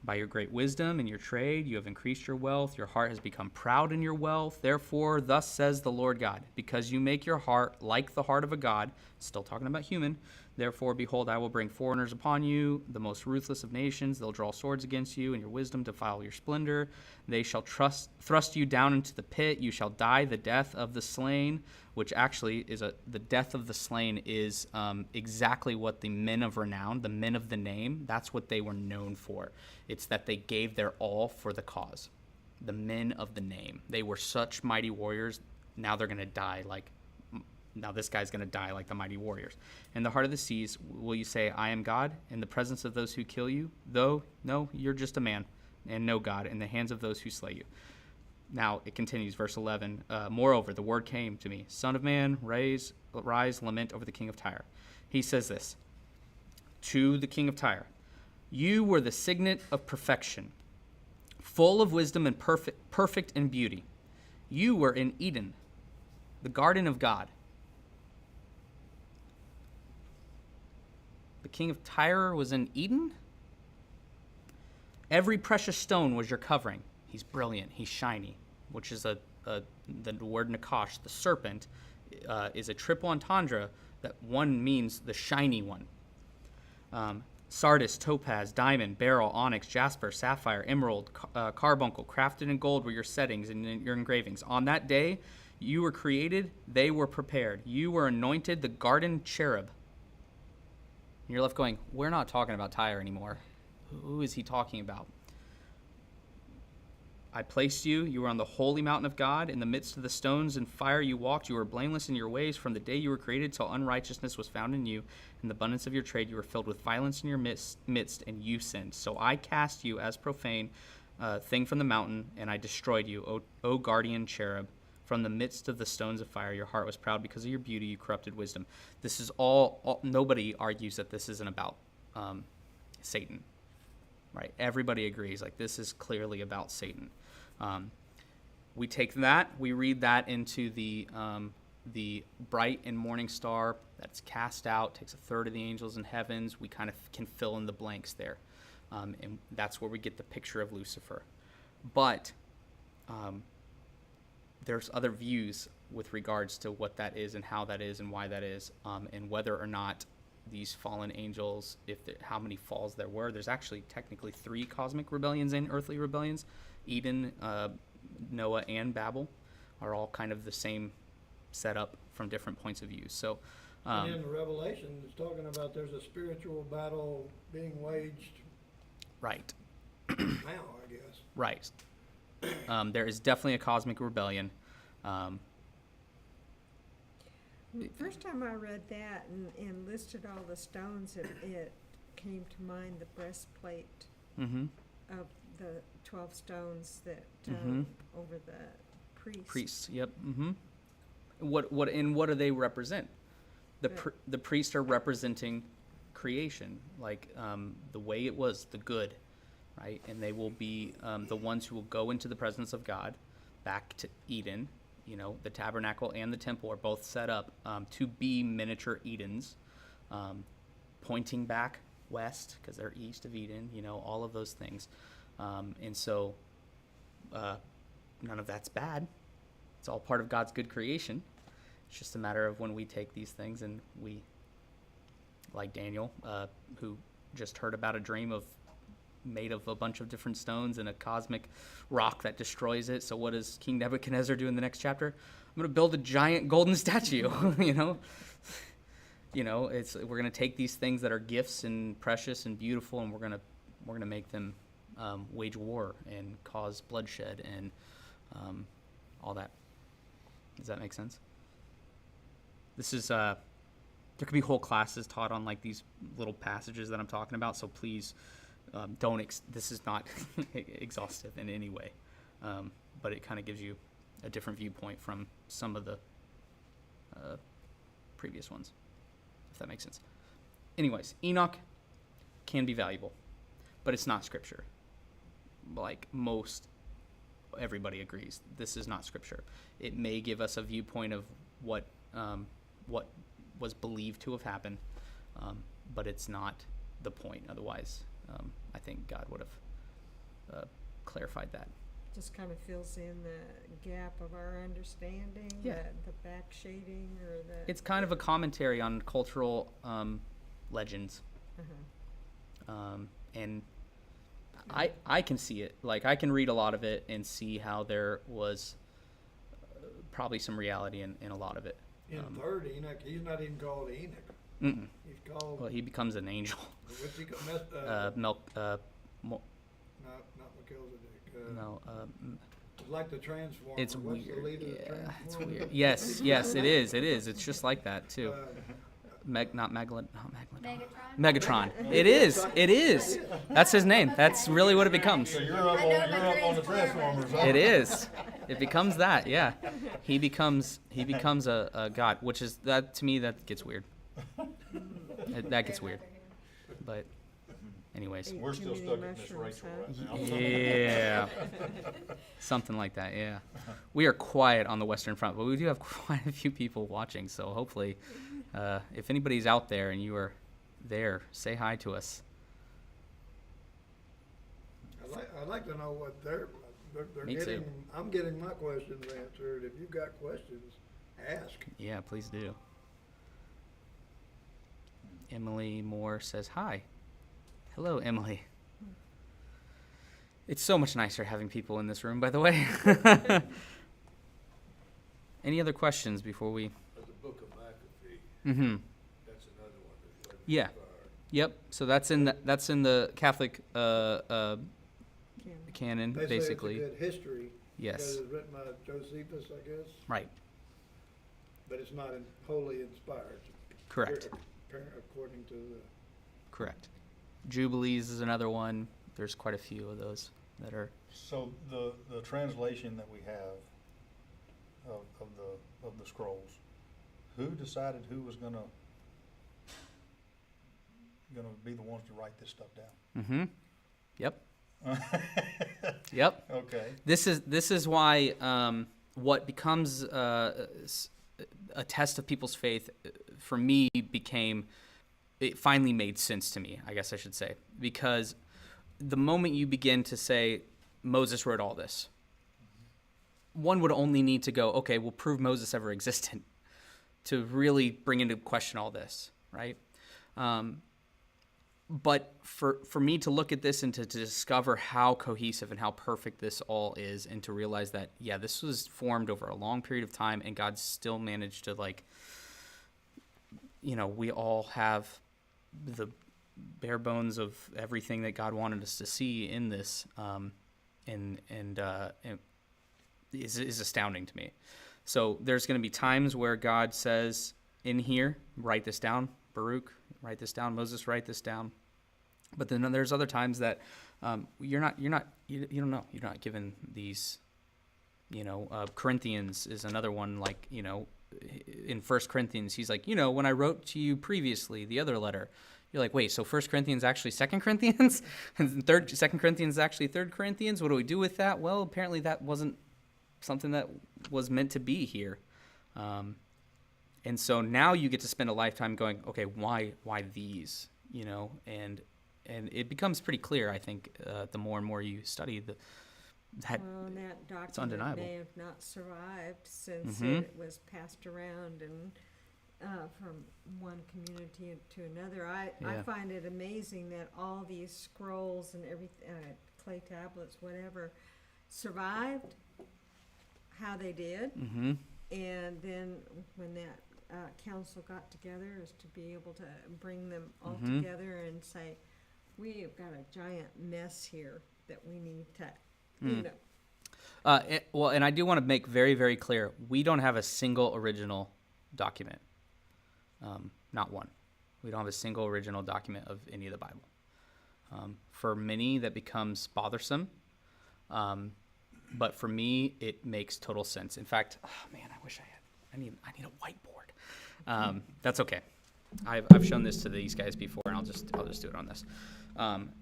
By your great wisdom in your trade, you have increased your wealth. Your heart has become proud in your wealth. Therefore, thus says the Lord God, because you make your heart like the heart of a god," still talking about human, "therefore, behold, I will bring foreigners upon you, the most ruthless of nations. They'll draw swords against you, and your wisdom defile your splendor. They shall thrust you down into the pit. You shall die the death of the slain," which actually is the death of the slain is exactly what the men of renown, the men of the name, that's what they were known for. It's that they gave their all for the cause. The men of the name. They were such mighty warriors. Now they're going to die now this guy's going to die like the mighty warriors. "In the heart of the seas, will you say, 'I am God,' in the presence of those who kill you? Though, no, you're just a man, and no God, in the hands of those who slay you." Now it continues, verse 11. "Moreover, the word came to me, 'Son of man, rise, lament over the king of Tyre.'" He says this to the king of Tyre: "You were the signet of perfection, full of wisdom and perfect in beauty. You were in Eden, the garden of God." The king of Tyre was in Eden? "Every precious stone was your covering." He's brilliant. He's shiny, which is the word Nakash, the serpent, is a triple entendre that one means the shiny one. "Sardis, topaz, diamond, beryl, onyx, jasper, sapphire, emerald, carbuncle, crafted in gold were your settings and your engravings. On that day you were created, they were prepared. You were anointed the garden cherub." And you're left going, we're not talking about Tyre anymore. Who is he talking about? "I placed you. You were on the holy mountain of God. In the midst of the stones and fire you walked. You were blameless in your ways from the day you were created till unrighteousness was found in you. In the abundance of your trade you were filled with violence in your midst, and you sinned. So I cast you as profane thing from the mountain, and I destroyed you, O guardian cherub. From the midst of the stones of fire, your heart was proud because of your beauty. You corrupted wisdom." This is all nobody argues that this isn't about Satan, right? Everybody agrees, like, this is clearly about Satan. We take that, we read that into the bright and morning star that's cast out, takes a third of the angels in heavens. We kind of can fill in the blanks there. And that's where we get the picture of Lucifer. But there's other views with regards to what that is and how that is and why that is, and whether or not these fallen angels, how many falls there were. There's actually technically 3 cosmic rebellions and earthly rebellions. Eden, Noah, and Babel are all kind of the same setup from different points of view. So, And in Revelation, it's talking about there's a spiritual battle being waged right, now, I guess. right. There is definitely a cosmic rebellion. First time I read that and listed all the stones, it came to mind the breastplate Mm-hmm. of the 12 stones that Mhm. over the priest. Priests. Yep. Mm-hmm. What do they represent? The priests are representing creation, like the way it was, the good, right? And they will be the ones who will go into the presence of God, back to Eden. You know, the tabernacle and the temple are both set up to be miniature Edens, pointing back west because they're east of Eden. You know, all of those things, and so none of that's bad. It's all part of God's good creation. It's just a matter of when we take these things and we, like Daniel, who just heard about a dream made of a bunch of different stones and a cosmic rock that destroys it. So what does King Nebuchadnezzar do in the next chapter? I'm going to build a giant golden statue, you know? We're going to take these things that are gifts and precious and beautiful, and we're going to make them wage war and cause bloodshed and all that. Does that make sense? This is there could be whole classes taught on like these little passages that I'm talking about. So please this is not exhaustive in any way, but it kind of gives you a different viewpoint from some of the previous ones, if that makes sense. Anyways, Enoch can be valuable, but it's not scripture. Like everybody agrees, this is not scripture. It may give us a viewpoint of what was believed to have happened, but it's not the point. Otherwise, I think God would have clarified that. Just kind of fills in the gap of our understanding, Yeah. the back shading or the. It's kind of a commentary on cultural legends, Uh-huh. and I can see it. Like I can read a lot of it and see how there was probably some reality in a lot of it. In third Enoch, he's not even called Enoch. Mm-mm. He's called, Well, he becomes an angel. what's he called? Not Not Melchizedek. It's like the Transformer. it's What's weird. the leader of the Yeah, it's Transformer? weird. Yes, it is. It is. It's just like that too. Not Megalodon. Megatron? Megatron. It is. It is. That's his name. That's really what it becomes. So you're up on the Transformers, huh? It is. It becomes that. Yeah. He becomes a god, which is that to me that gets weird. That gets weird. But anyways. We're still Too many stuck in this mushrooms, Rachel huh? right now. Yeah. Something like that, yeah. We are quiet on the Western Front, but we do have quite a few people watching, so hopefully if anybody's out there and you are there, say hi to us. I'd like to know what they're Me too. getting. I'm getting my questions answered. If you've got questions, ask. Yeah, please do. Emily Moore says hi. Hello, Emily. It's so much nicer having people in this room, by the way. Any other questions before we? But the Book of McAfee, Mm-hmm. that's another one that's later Yeah. inspired. Yep. So that's in the Catholic Canon. canon, They basically. say it's a good history. Yes. Because it's written by Josephus, I guess, Right. but it's not wholly inspired. Correct. According to the. Correct. Jubilees is another one. There's quite a few of those that are. So the translation that we have of the scrolls, who decided who was gonna be the ones to write this stuff down? Mm-hmm. Yep. Yep. Okay. This is why what becomes a test of people's faith for me it finally made sense to me, I guess I should say, because the moment you begin to say Moses wrote all this, one would only need to go, okay, we'll prove Moses ever existed to really bring into question all this, right? but for me to look at this and to discover how cohesive and how perfect this all is, and to realize that, yeah, this was formed over a long period of time, and God still managed to, like, we all have the bare bones of everything that God wanted us to see in this, and is astounding to me. So there's going to be times where God says in here, write this down, Baruch, write this down, Moses, write this down. But then there's other times that you don't know. You're not given these. Corinthians is another one. Like, in 1 Corinthians, he's like, when I wrote to you previously, the other letter, you're like, wait, so 1 Corinthians actually 2 Corinthians, and 2 Corinthians is actually 3 Corinthians. What do we do with that? Well, apparently that wasn't something that was meant to be here. And so now you get to spend a lifetime going, okay, why these? And it becomes pretty clear, I think, the more and more you study that Well, that it's document undeniable. may have not survived since Mhm. it was passed around and from one community to another. I Yeah. find it amazing that all these scrolls and everything, clay tablets, whatever, survived how they did. Mm-hmm. And then when that council got together, is to be able to bring them all Mhm. together and say, we have got a giant mess here that we need to, Mm. And I do want to make very, very clear, we don't have a single original document. Not one. We don't have a single original document of any of the Bible. For many, that becomes bothersome. But for me, it makes total sense. In fact, I wish I need a whiteboard. That's okay. I've shown this to these guys before, and I'll just do it on this.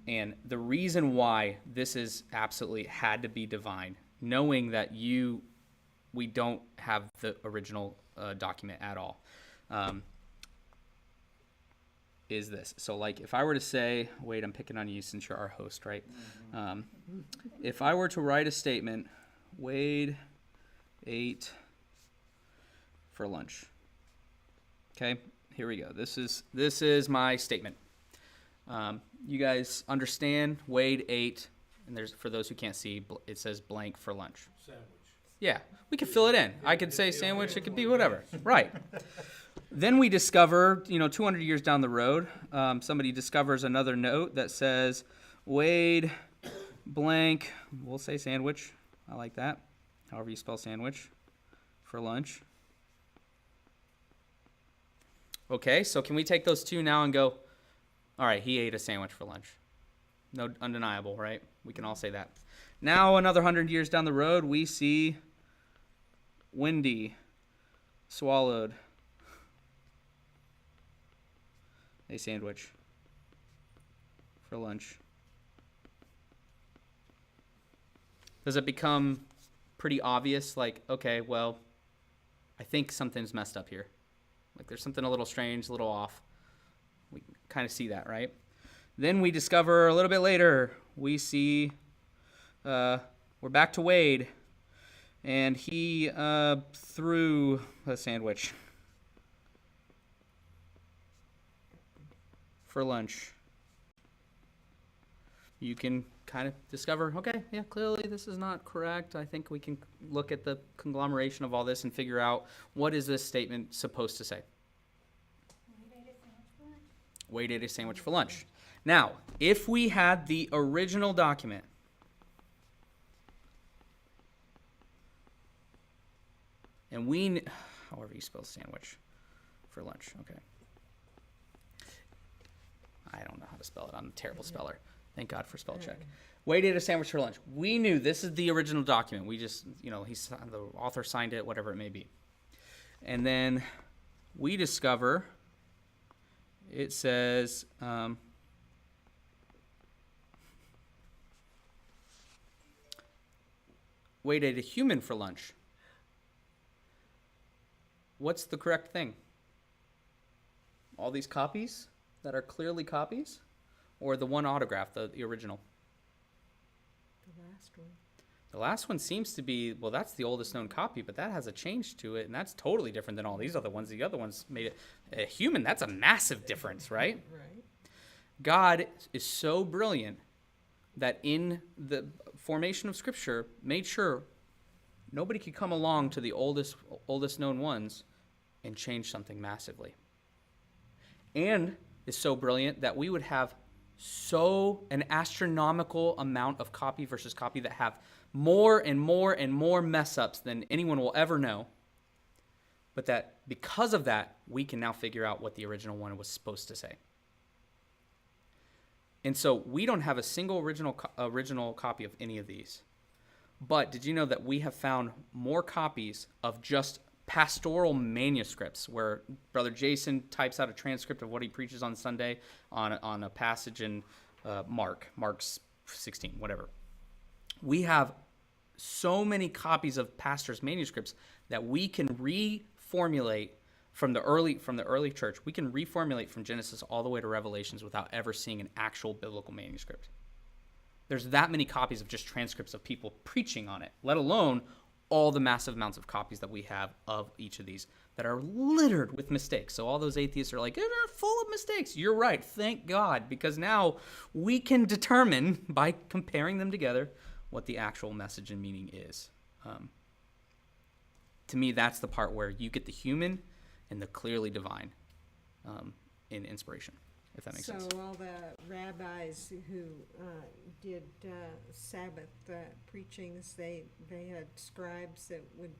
And the reason why this is absolutely had to be divine, knowing that we don't have the original document at all, is this. So, like, if I were to say, Wade, I'm picking on you since you're our host, right? If I were to write a statement, Wade ate for lunch. Okay, here we go. This is my statement. You guys understand? Wade ate, and there's, for those who can't see, it says blank for lunch. Sandwich. Yeah, we could fill it in. I could say sandwich. It could be whatever. Right. Then we discover, 200 years down the road, somebody discovers another note that says, Wade blank, we'll say sandwich. I like that. However you spell sandwich, for lunch. Okay, so can we take those two now and go, all right, he ate a sandwich for lunch. No, undeniable, right? We can all say that. Now, another 100 years down the road, we see Wendy swallowed a sandwich for lunch. Does it become pretty obvious, like, okay, well, I think something's messed up here. Like, there's something a little strange, a little off. We kind of see that, right? Then we discover a little bit later, we see, we're back to Wade, and he threw a sandwich for lunch. You can kind of discover, okay, yeah, clearly this is not correct. I think we can look at the conglomeration of all this and figure out, what is this statement supposed to say? Wade ate a sandwich for lunch. Now, if we had the original document, and however you spell sandwich for lunch, okay. I don't know how to spell it. I'm a terrible speller. Thank God for spell check. Wade ate a sandwich for lunch. We knew this is the original document. We just, the author signed it, whatever it may be. And then we discover it says, Wade ate a human for lunch. What's the correct thing? All these copies that are clearly copies? Or the one autograph, the original? The last one. The last one seems to be, well, that's the oldest known copy, but that has a change to it, and that's totally different than all these other ones. The other ones made it a human. That's a massive difference, right? Right. God is so brilliant that in the formation of Scripture made sure nobody could come along to the oldest known ones and change something massively. And is so brilliant that we would have an astronomical amount of copy versus copy that have more and more and more mess ups than anyone will ever know. But that because of that, we can now figure out what the original one was supposed to say. And so we don't have a single original copy of any of these. But did you know that we have found more copies of just pastoral manuscripts where Brother Jason types out a transcript of what he preaches on Sunday on a passage in Mark's 16, whatever. We have so many copies of pastors' manuscripts that we can reformulate from the early church. We can reformulate from Genesis all the way to Revelations without ever seeing an actual biblical manuscript. There's that many copies of just transcripts of people preaching on it, let alone all the massive amounts of copies that we have of each of these that are littered with mistakes. So all those atheists are like, they're full of mistakes. You're right. Thank God. Because now we can determine by comparing them together what the actual message and meaning is. To me, that's the part where you get the human and the clearly divine in inspiration, if that makes sense. So all the rabbis who did Sabbath preachings, they had scribes that would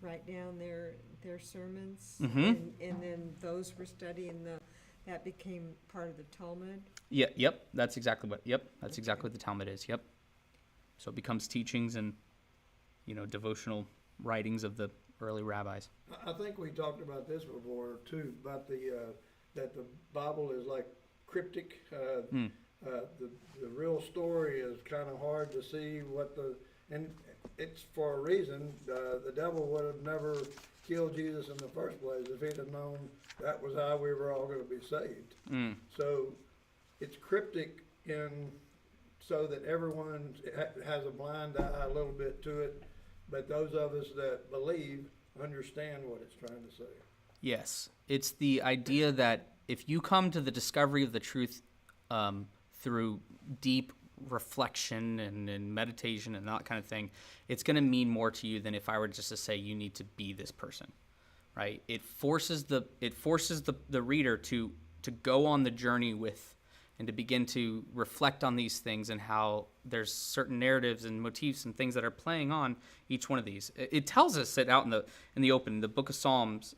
write down their sermons, and then those were studying that became part of the Talmud. Yeah, yep, that's exactly what the Talmud is. Yep. So it becomes teachings and devotional writings of the early rabbis. I think we talked about this before too, about that the Bible is like cryptic. The real story is kind of hard to see and it's for a reason. The devil would have never killed Jesus in the first place if he'd have known that was how we were all going to be saved. So it's cryptic so that everyone has a blind eye a little bit to it, but those of us that believe understand what it's trying to say. Yes, it's the idea that if you come to the discovery of the truth through deep reflection and meditation and that kind of thing, it's going to mean more to you than if I were just to say you need to be this person, right? It forces the reader to go on the journey with and to begin to reflect on these things and how there's certain narratives and motifs and things that are playing on each one of these. It tells us it out in the open. The book of Psalms,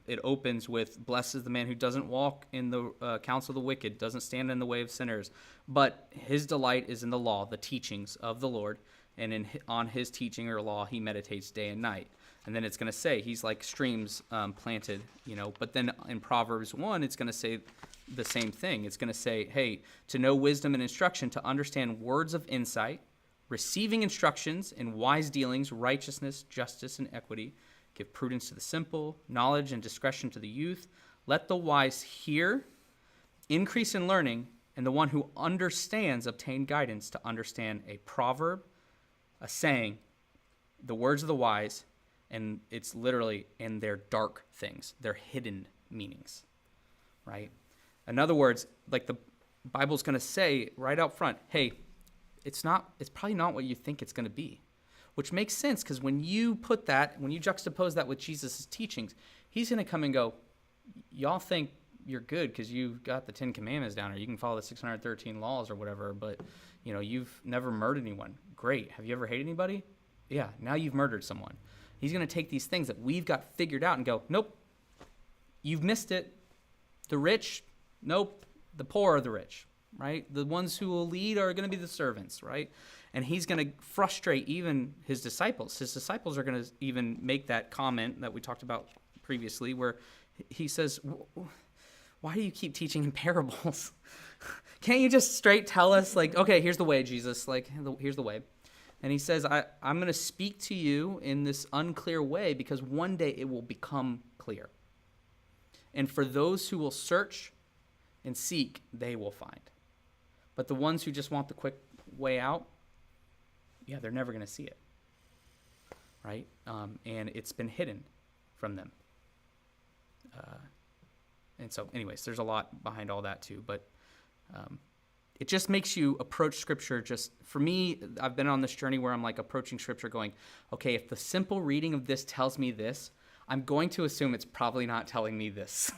it opens with, "Blessed is the man who doesn't walk in the counsel of the wicked, doesn't stand in the way of sinners, but his delight is in the law, the teachings of the Lord, and on his teaching or law he meditates day and night." And then it's going to say he's like streams planted, But then in Proverbs 1, it's going to say the same thing. It's going to say, hey, to know wisdom and instruction, to understand words of insight, receiving instructions in wise dealings, righteousness, justice, and equity, give prudence to the simple, knowledge and discretion to the youth. Let the wise hear, increase in learning, and the one who understands obtain guidance to understand a proverb, a saying, the words of the wise, and it's literally in their dark things, their hidden meanings, right? In other words, like the Bible's going to say right out front, hey, it's probably not what you think it's going to be, which makes sense because when you juxtapose that with Jesus' teachings, he's going to come and go, y'all think you're good because you've got the 10 Commandments down, or you can follow the 613 laws or whatever, but you've never murdered anyone. Great. Have you ever hated anybody? Yeah, now you've murdered someone. He's going to take these things that we've got figured out and go, nope, you've missed it. The rich, nope, the poor are the rich, right? The ones who will lead are going to be the servants, right? And he's going to frustrate even his disciples. His disciples are going to even make that comment that we talked about previously where he says, why do you keep teaching in parables? Can't you just straight tell us, like, okay, here's the way, Jesus, like, here's the way. And he says, I'm going to speak to you in this unclear way because one day it will become clear. And for those who will search and seek, they will find. But the ones who just want the quick way out, yeah, they're never going to see it, right? And it's been hidden from them. And so anyways, there's a lot behind all that too. But It just makes you approach Scripture. Just for me, I've been on this journey where I'm like approaching Scripture going, okay, if the simple reading of this tells me this, I'm going to assume it's probably not telling me this.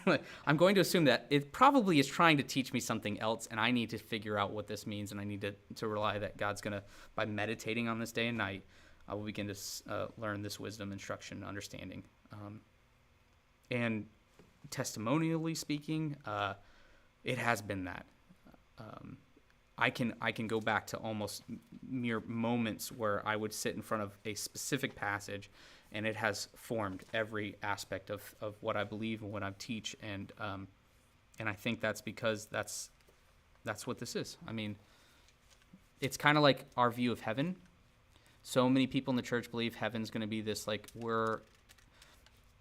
I'm going to assume that it probably is trying to teach me something else, and I need to figure out what this means, and I need to rely that God's going to, by meditating on this day and night, I will begin to learn this wisdom, instruction, understanding. And testimonially speaking, it has been that. I can go back to almost mere moments where I would sit in front of a specific passage, and it has formed every aspect of what I believe and what I teach, and I think that's because that's what this is. I mean, it's kind of like our view of heaven. So many people in the church believe heaven's going to be this, like, we're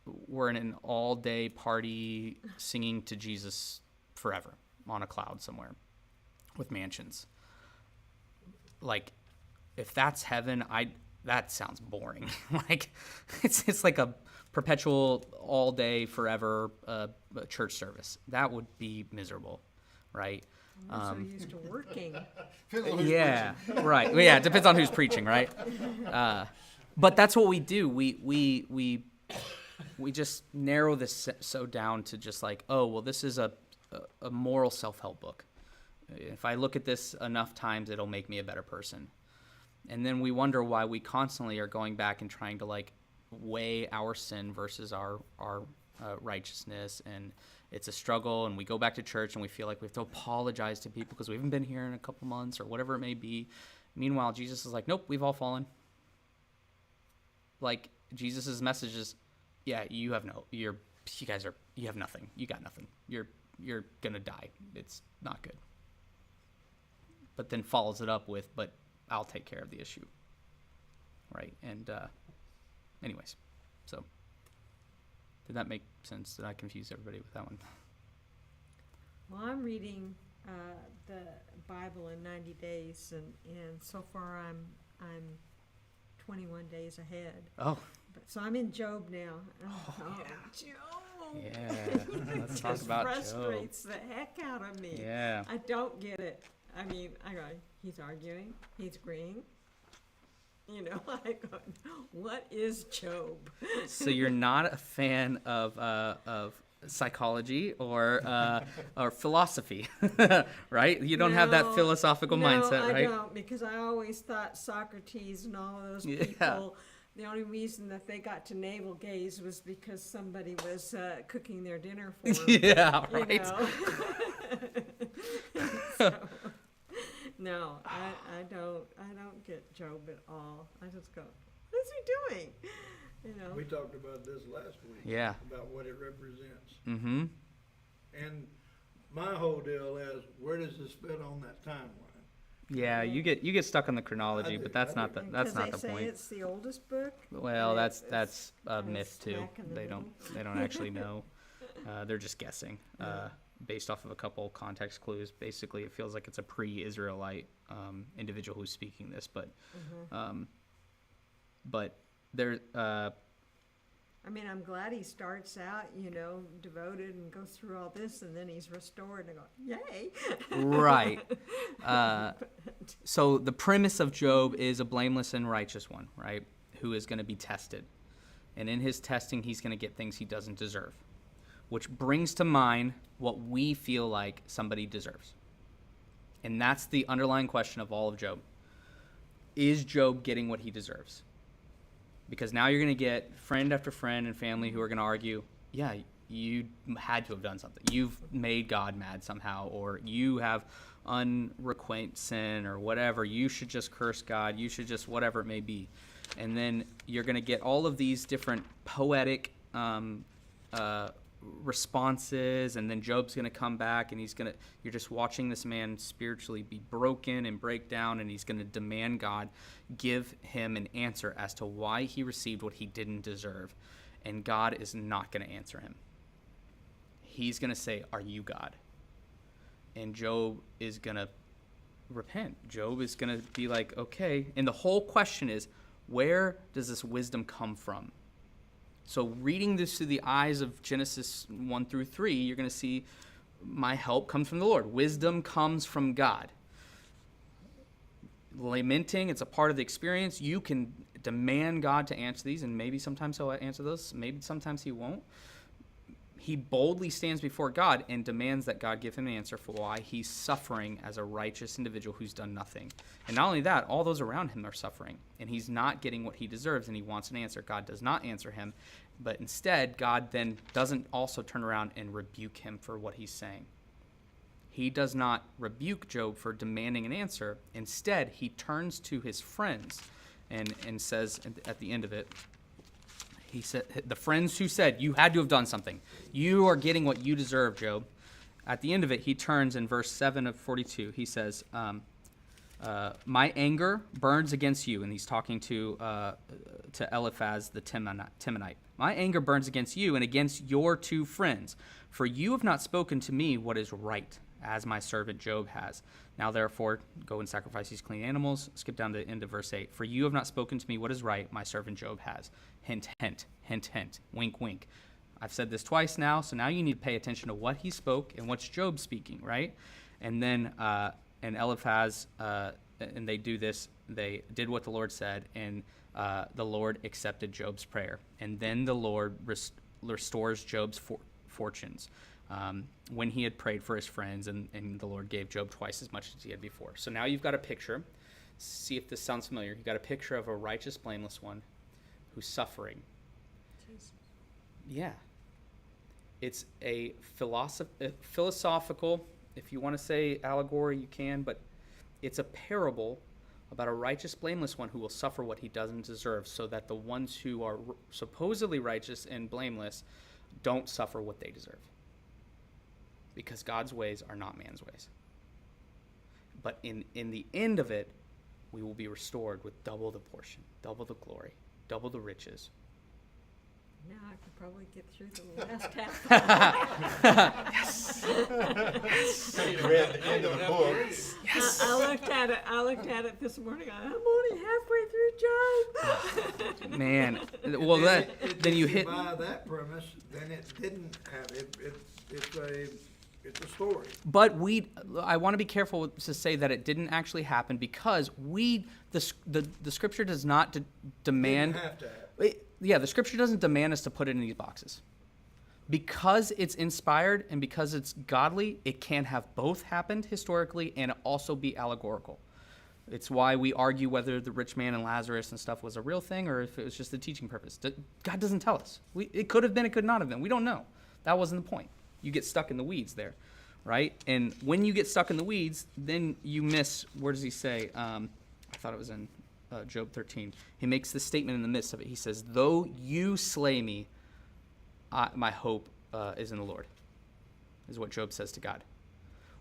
in an all-day party singing to Jesus forever on a cloud somewhere with mansions. Like, if that's heaven, that sounds boring. Like, it's like a perpetual all-day forever church service. That would be miserable, right? I'm so used to working. Yeah, right. Well, yeah, it depends on who's preaching, right? But that's what we do. We just narrow this so down to just like, oh, well, this is a moral self-help book. If I look at this enough times, it'll make me a better person. And then we wonder why we constantly are going back and trying to like weigh our sin versus our righteousness, and it's a struggle. And we go back to church and we feel like we have to apologize to people because we haven't been here in a couple months or whatever it may be. Meanwhile, Jesus is like, nope, we've all fallen. Like, Jesus's message is, yeah, you have nothing. You got nothing. You're gonna die. It's not good. But then follows it up with, but I'll take care of the issue. Right? And anyways, so did that make sense? Did I confuse everybody with that one? Well, I'm reading the Bible in 90 days, and so far I'm 21 days ahead. Oh. So I'm in Job now. Job. Yeah. Let's talk about Job. Frustrates the heck out of me. Yeah. I don't get it. I mean, I go, he's arguing, he's agreeing. You know, I go, what is Job? So you're not a fan of psychology or philosophy, right? You don't have that philosophical mindset, right? No, I don't, because I always thought Socrates and all those people, the only reason that they got to navel gaze was because somebody was cooking their dinner for them. Yeah, right. You know? So, no, I don't get Job at all. I just go, what is he doing? You know. We talked about this last week. Yeah. About what it represents. Mm-hmm. And my whole deal is, where does this fit on that timeline? Yeah, you get stuck on the chronology, but that's not the point. It's the oldest book. Well, that's a myth too. smack in the They don't actually know. They're just guessing based off of a couple context clues. Basically, it feels like it's a pre-Israelite individual who's speaking this, but there. I mean, I'm glad he starts out, devoted and goes through all this, and then he's restored, and I go, yay! Right. So the premise of Job is a blameless and righteous one, right? Who is going to be tested. And in his testing, he's going to get things he doesn't deserve, which brings to mind what we feel like somebody deserves. And that's the underlying question of all of Job. Is Job getting what he deserves? Because now you're going to get friend after friend and family who are going to argue, yeah, you had to have done something. You've made God mad somehow, or you have unrequited sin or whatever. You should just curse God. You should just whatever it may be. And then you're going to get all of these different poetic responses, and then Job's going to come back, and you're just watching this man spiritually be broken and break down, and he's going to demand God give him an answer as to why he received what he didn't deserve. And God is not going to answer him. He's going to say, "Are you God?" And Job is going to repent. Job is going to be like, okay. And the whole question is, where does this wisdom come from? So reading this through the eyes of Genesis 1 through 3, you're going to see my help comes from the Lord. Wisdom comes from God. Lamenting, it's a part of the experience. You can demand God to answer these, and maybe sometimes he'll answer those. Maybe sometimes he won't. He boldly stands before God and demands that God give him an answer for why he's suffering as a righteous individual who's done nothing. And not only that, all those around him are suffering, and he's not getting what he deserves, and he wants an answer. God does not answer him, but instead, God then doesn't also turn around and rebuke him for what he's saying. He does not rebuke Job for demanding an answer. Instead, he turns to his friends and says at the end of it, he said, the friends who said, you had to have done something. You are getting what you deserve, Job. At the end of it, he turns in verse 7 of 42. He says, my anger burns against you. And he's talking to Eliphaz the Temanite. My anger burns against you and against your two friends. For you have not spoken to me what is right, as my servant Job has. Now, therefore, go and sacrifice these clean animals. Skip down to the end of verse 8. For you have not spoken to me what is right, my servant Job has. Hint, hint, hint, hint, wink, wink. I've said this twice now, so now you need to pay attention to what he spoke and what's Job speaking, right? And then, and Eliphaz, and they do this, they did what the Lord said, and the Lord accepted Job's prayer. And then the Lord restores Job's fortunes. When he had prayed for his friends, and the Lord gave Job twice as much as he had before. So now you've got a picture. See if this sounds familiar. You've got a picture of a righteous, blameless one who's suffering. Jesus. Yeah. It's a philosophical, if you want to say allegory, you can, but it's a parable about a righteous, blameless one who will suffer what he doesn't deserve, so that the ones who are supposedly righteous and blameless don't suffer what they deserve. Because God's ways are not man's ways. But in the end of it, we will be restored with double the portion, double the glory, double the riches. Now I could probably get through the last half. You read the end of the book. Yes. I looked at it this morning. I'm only halfway through Job. Man, well then you hit. By that premise, then it didn't have it. It's a story. But I want to be careful to say that it didn't actually happen, because the scripture does not demand. Didn't have to have. The scripture doesn't demand us to put it in these boxes. Because it's inspired and because it's godly, it can have both happened historically and also be allegorical. It's why we argue whether the rich man and Lazarus and stuff was a real thing or if it was just a teaching purpose. God doesn't tell us. It could have been, it could not have been. We don't know. That wasn't the point. You get stuck in the weeds there, right? And when you get stuck in the weeds, then you miss, where does he say? I thought it was in Job 13. He makes this statement in the midst of it. He says, though you slay me, my hope is in the Lord, is what Job says to God.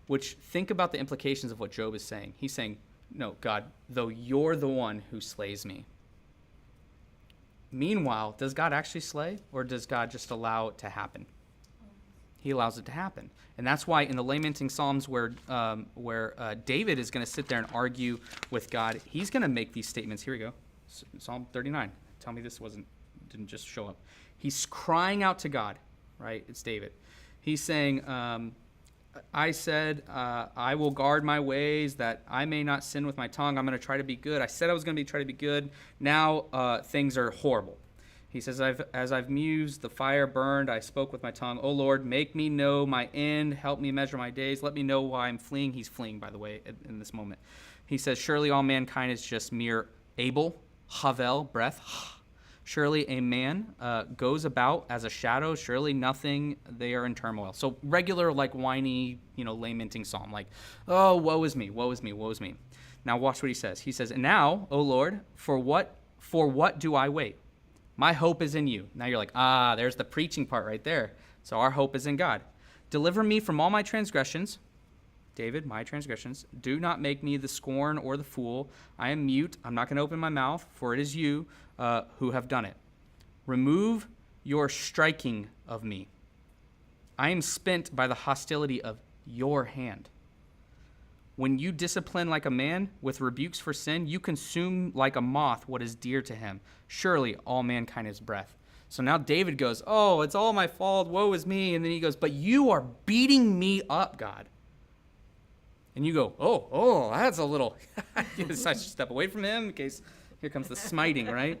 Which, think about the implications of what Job is saying. He's saying, no, God, though you're the one who slays me. Meanwhile, does God actually slay, or does God just allow it to happen? He allows it to happen. And that's why in the lamenting Psalms where David is going to sit there and argue with God, he's going to make these statements. Here we go. Psalm 39. Tell me this didn't just show up. He's crying out to God, right? It's David. He's saying, I said, I will guard my ways that I may not sin with my tongue. I'm going to try to be good. I said I was going to try to be good. Now things are horrible. He says, as I've mused, the fire burned. I spoke with my tongue. O Lord, make me know my end. Help me measure my days. Let me know why I'm fleeing. He's fleeing, by the way, in this moment. He says, surely all mankind is just mere Abel, Havel, breath. Surely a man goes about as a shadow. Surely nothing, they are in turmoil. So regular, like whiny, lamenting psalm. Like, oh, woe is me, woe is me, woe is me. Now watch what he says. He says, and now, O Lord, for what do I wait? My hope is in you. Now you're like, there's the preaching part right there. So our hope is in God. Deliver me from all my transgressions. David, my transgressions. Do not make me the scorn or the fool. I am mute. I'm not going to open my mouth, for it is you who have done it. Remove your striking of me. I am spent by the hostility of your hand. When you discipline like a man with rebukes for sin, you consume like a moth what is dear to him. Surely all mankind is breath. So now David goes, oh, it's all my fault. Woe is me. And then he goes, but you are beating me up, God. And you go, oh, that's a little, I should step away from him in case here comes the smiting, right?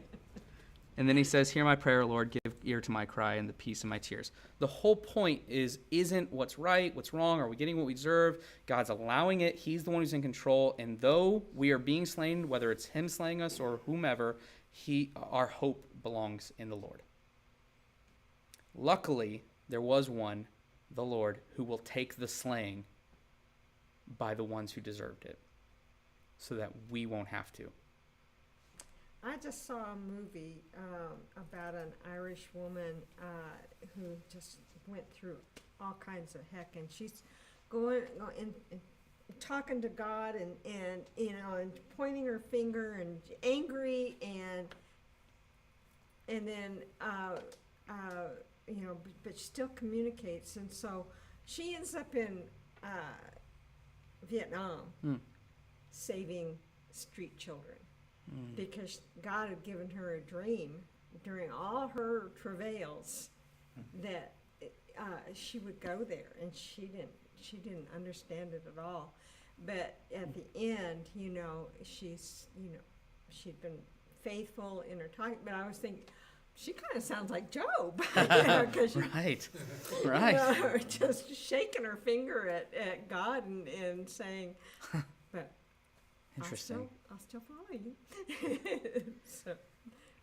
And then he says, hear my prayer, Lord, give ear to my cry and the peace of my tears. The whole point isn't what's right, what's wrong, are we getting what we deserve? God's allowing it. He's the one who's in control. And though we are being slain, whether it's him slaying us or whomever, our hope belongs in the Lord. Luckily, there was one, the Lord, who will take the slaying by the ones who deserved it so that we won't have to. I just saw a movie about an Irish woman who just went through all kinds of heck, and she's going and talking to God and and pointing her finger and angry and then but she still communicates, and so she ends up in Vietnam saving street children. Because God had given her a dream during all her travails that she would go there, and she didn't understand it at all. But at the end, she'd been faithful in her talking. But I was thinking, she kind of sounds like Job, because Right. just shaking her finger at God and saying, but. Interesting. I'll still follow you. So,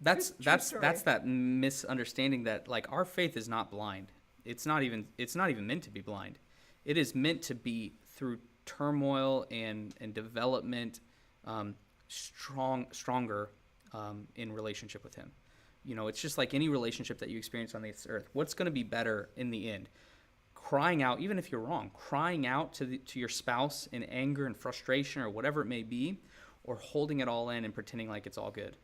That's true story. that misunderstanding that like our faith is not blind. It's not even meant to be blind. It is meant to be through turmoil and development, stronger in relationship with him. It's just like any relationship that you experience on this earth. What's going to be better in the end? Crying out, even if you're wrong, crying out to your spouse in anger and frustration or whatever it may be, or holding it all in and pretending like it's all good.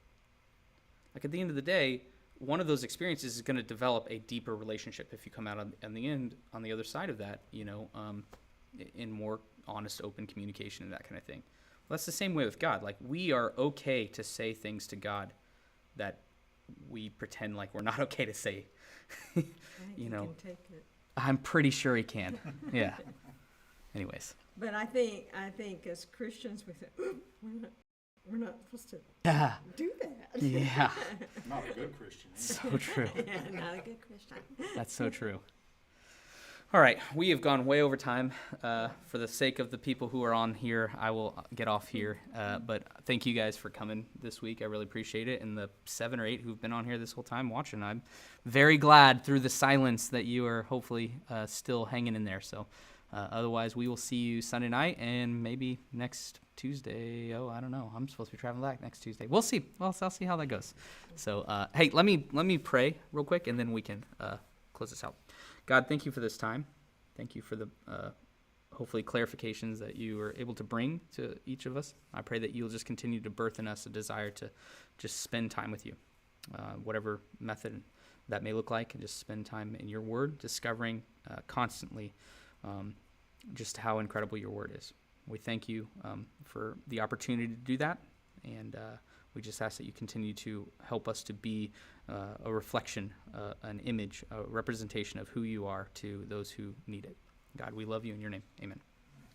Like at the end of the day, one of those experiences is going to develop a deeper relationship if you come out on the end, on the other side of that, in more honest, open communication and that kind of thing. Well, that's the same way with God. Like we are okay to say things to God that we pretend like we're not okay to say. I think you can take it. I'm pretty sure he can. Yeah. Anyways. But I think as Christians we say we're not supposed to Yeah. do that. Yeah. Not a good Christian. So true. Yeah, not a good Christian. That's so true. All right. We have gone way over time. For the sake of the people who are on here, I will get off here. But thank you guys for coming this week. I really appreciate it. And the 7 or 8 who've been on here this whole time watching, I'm very glad through the silence that you are hopefully still hanging in there. So otherwise, we will see you Sunday night and maybe next Tuesday. Oh, I don't know. I'm supposed to be traveling back next Tuesday. We'll see. Well, I'll see how that goes. So, hey, let me pray real quick, and then we can close this out. God, thank you for this time. Thank you for the hopefully clarifications that you were able to bring to each of us. I pray that you'll just continue to birth in us a desire to just spend time with you, whatever method that may look like, and just spend time in your word, discovering constantly just how incredible your word is. We thank you for the opportunity to do that, and we just ask that you continue to help us to be a reflection, an image, a representation of who you are to those who need it. God, we love you in your name. Amen.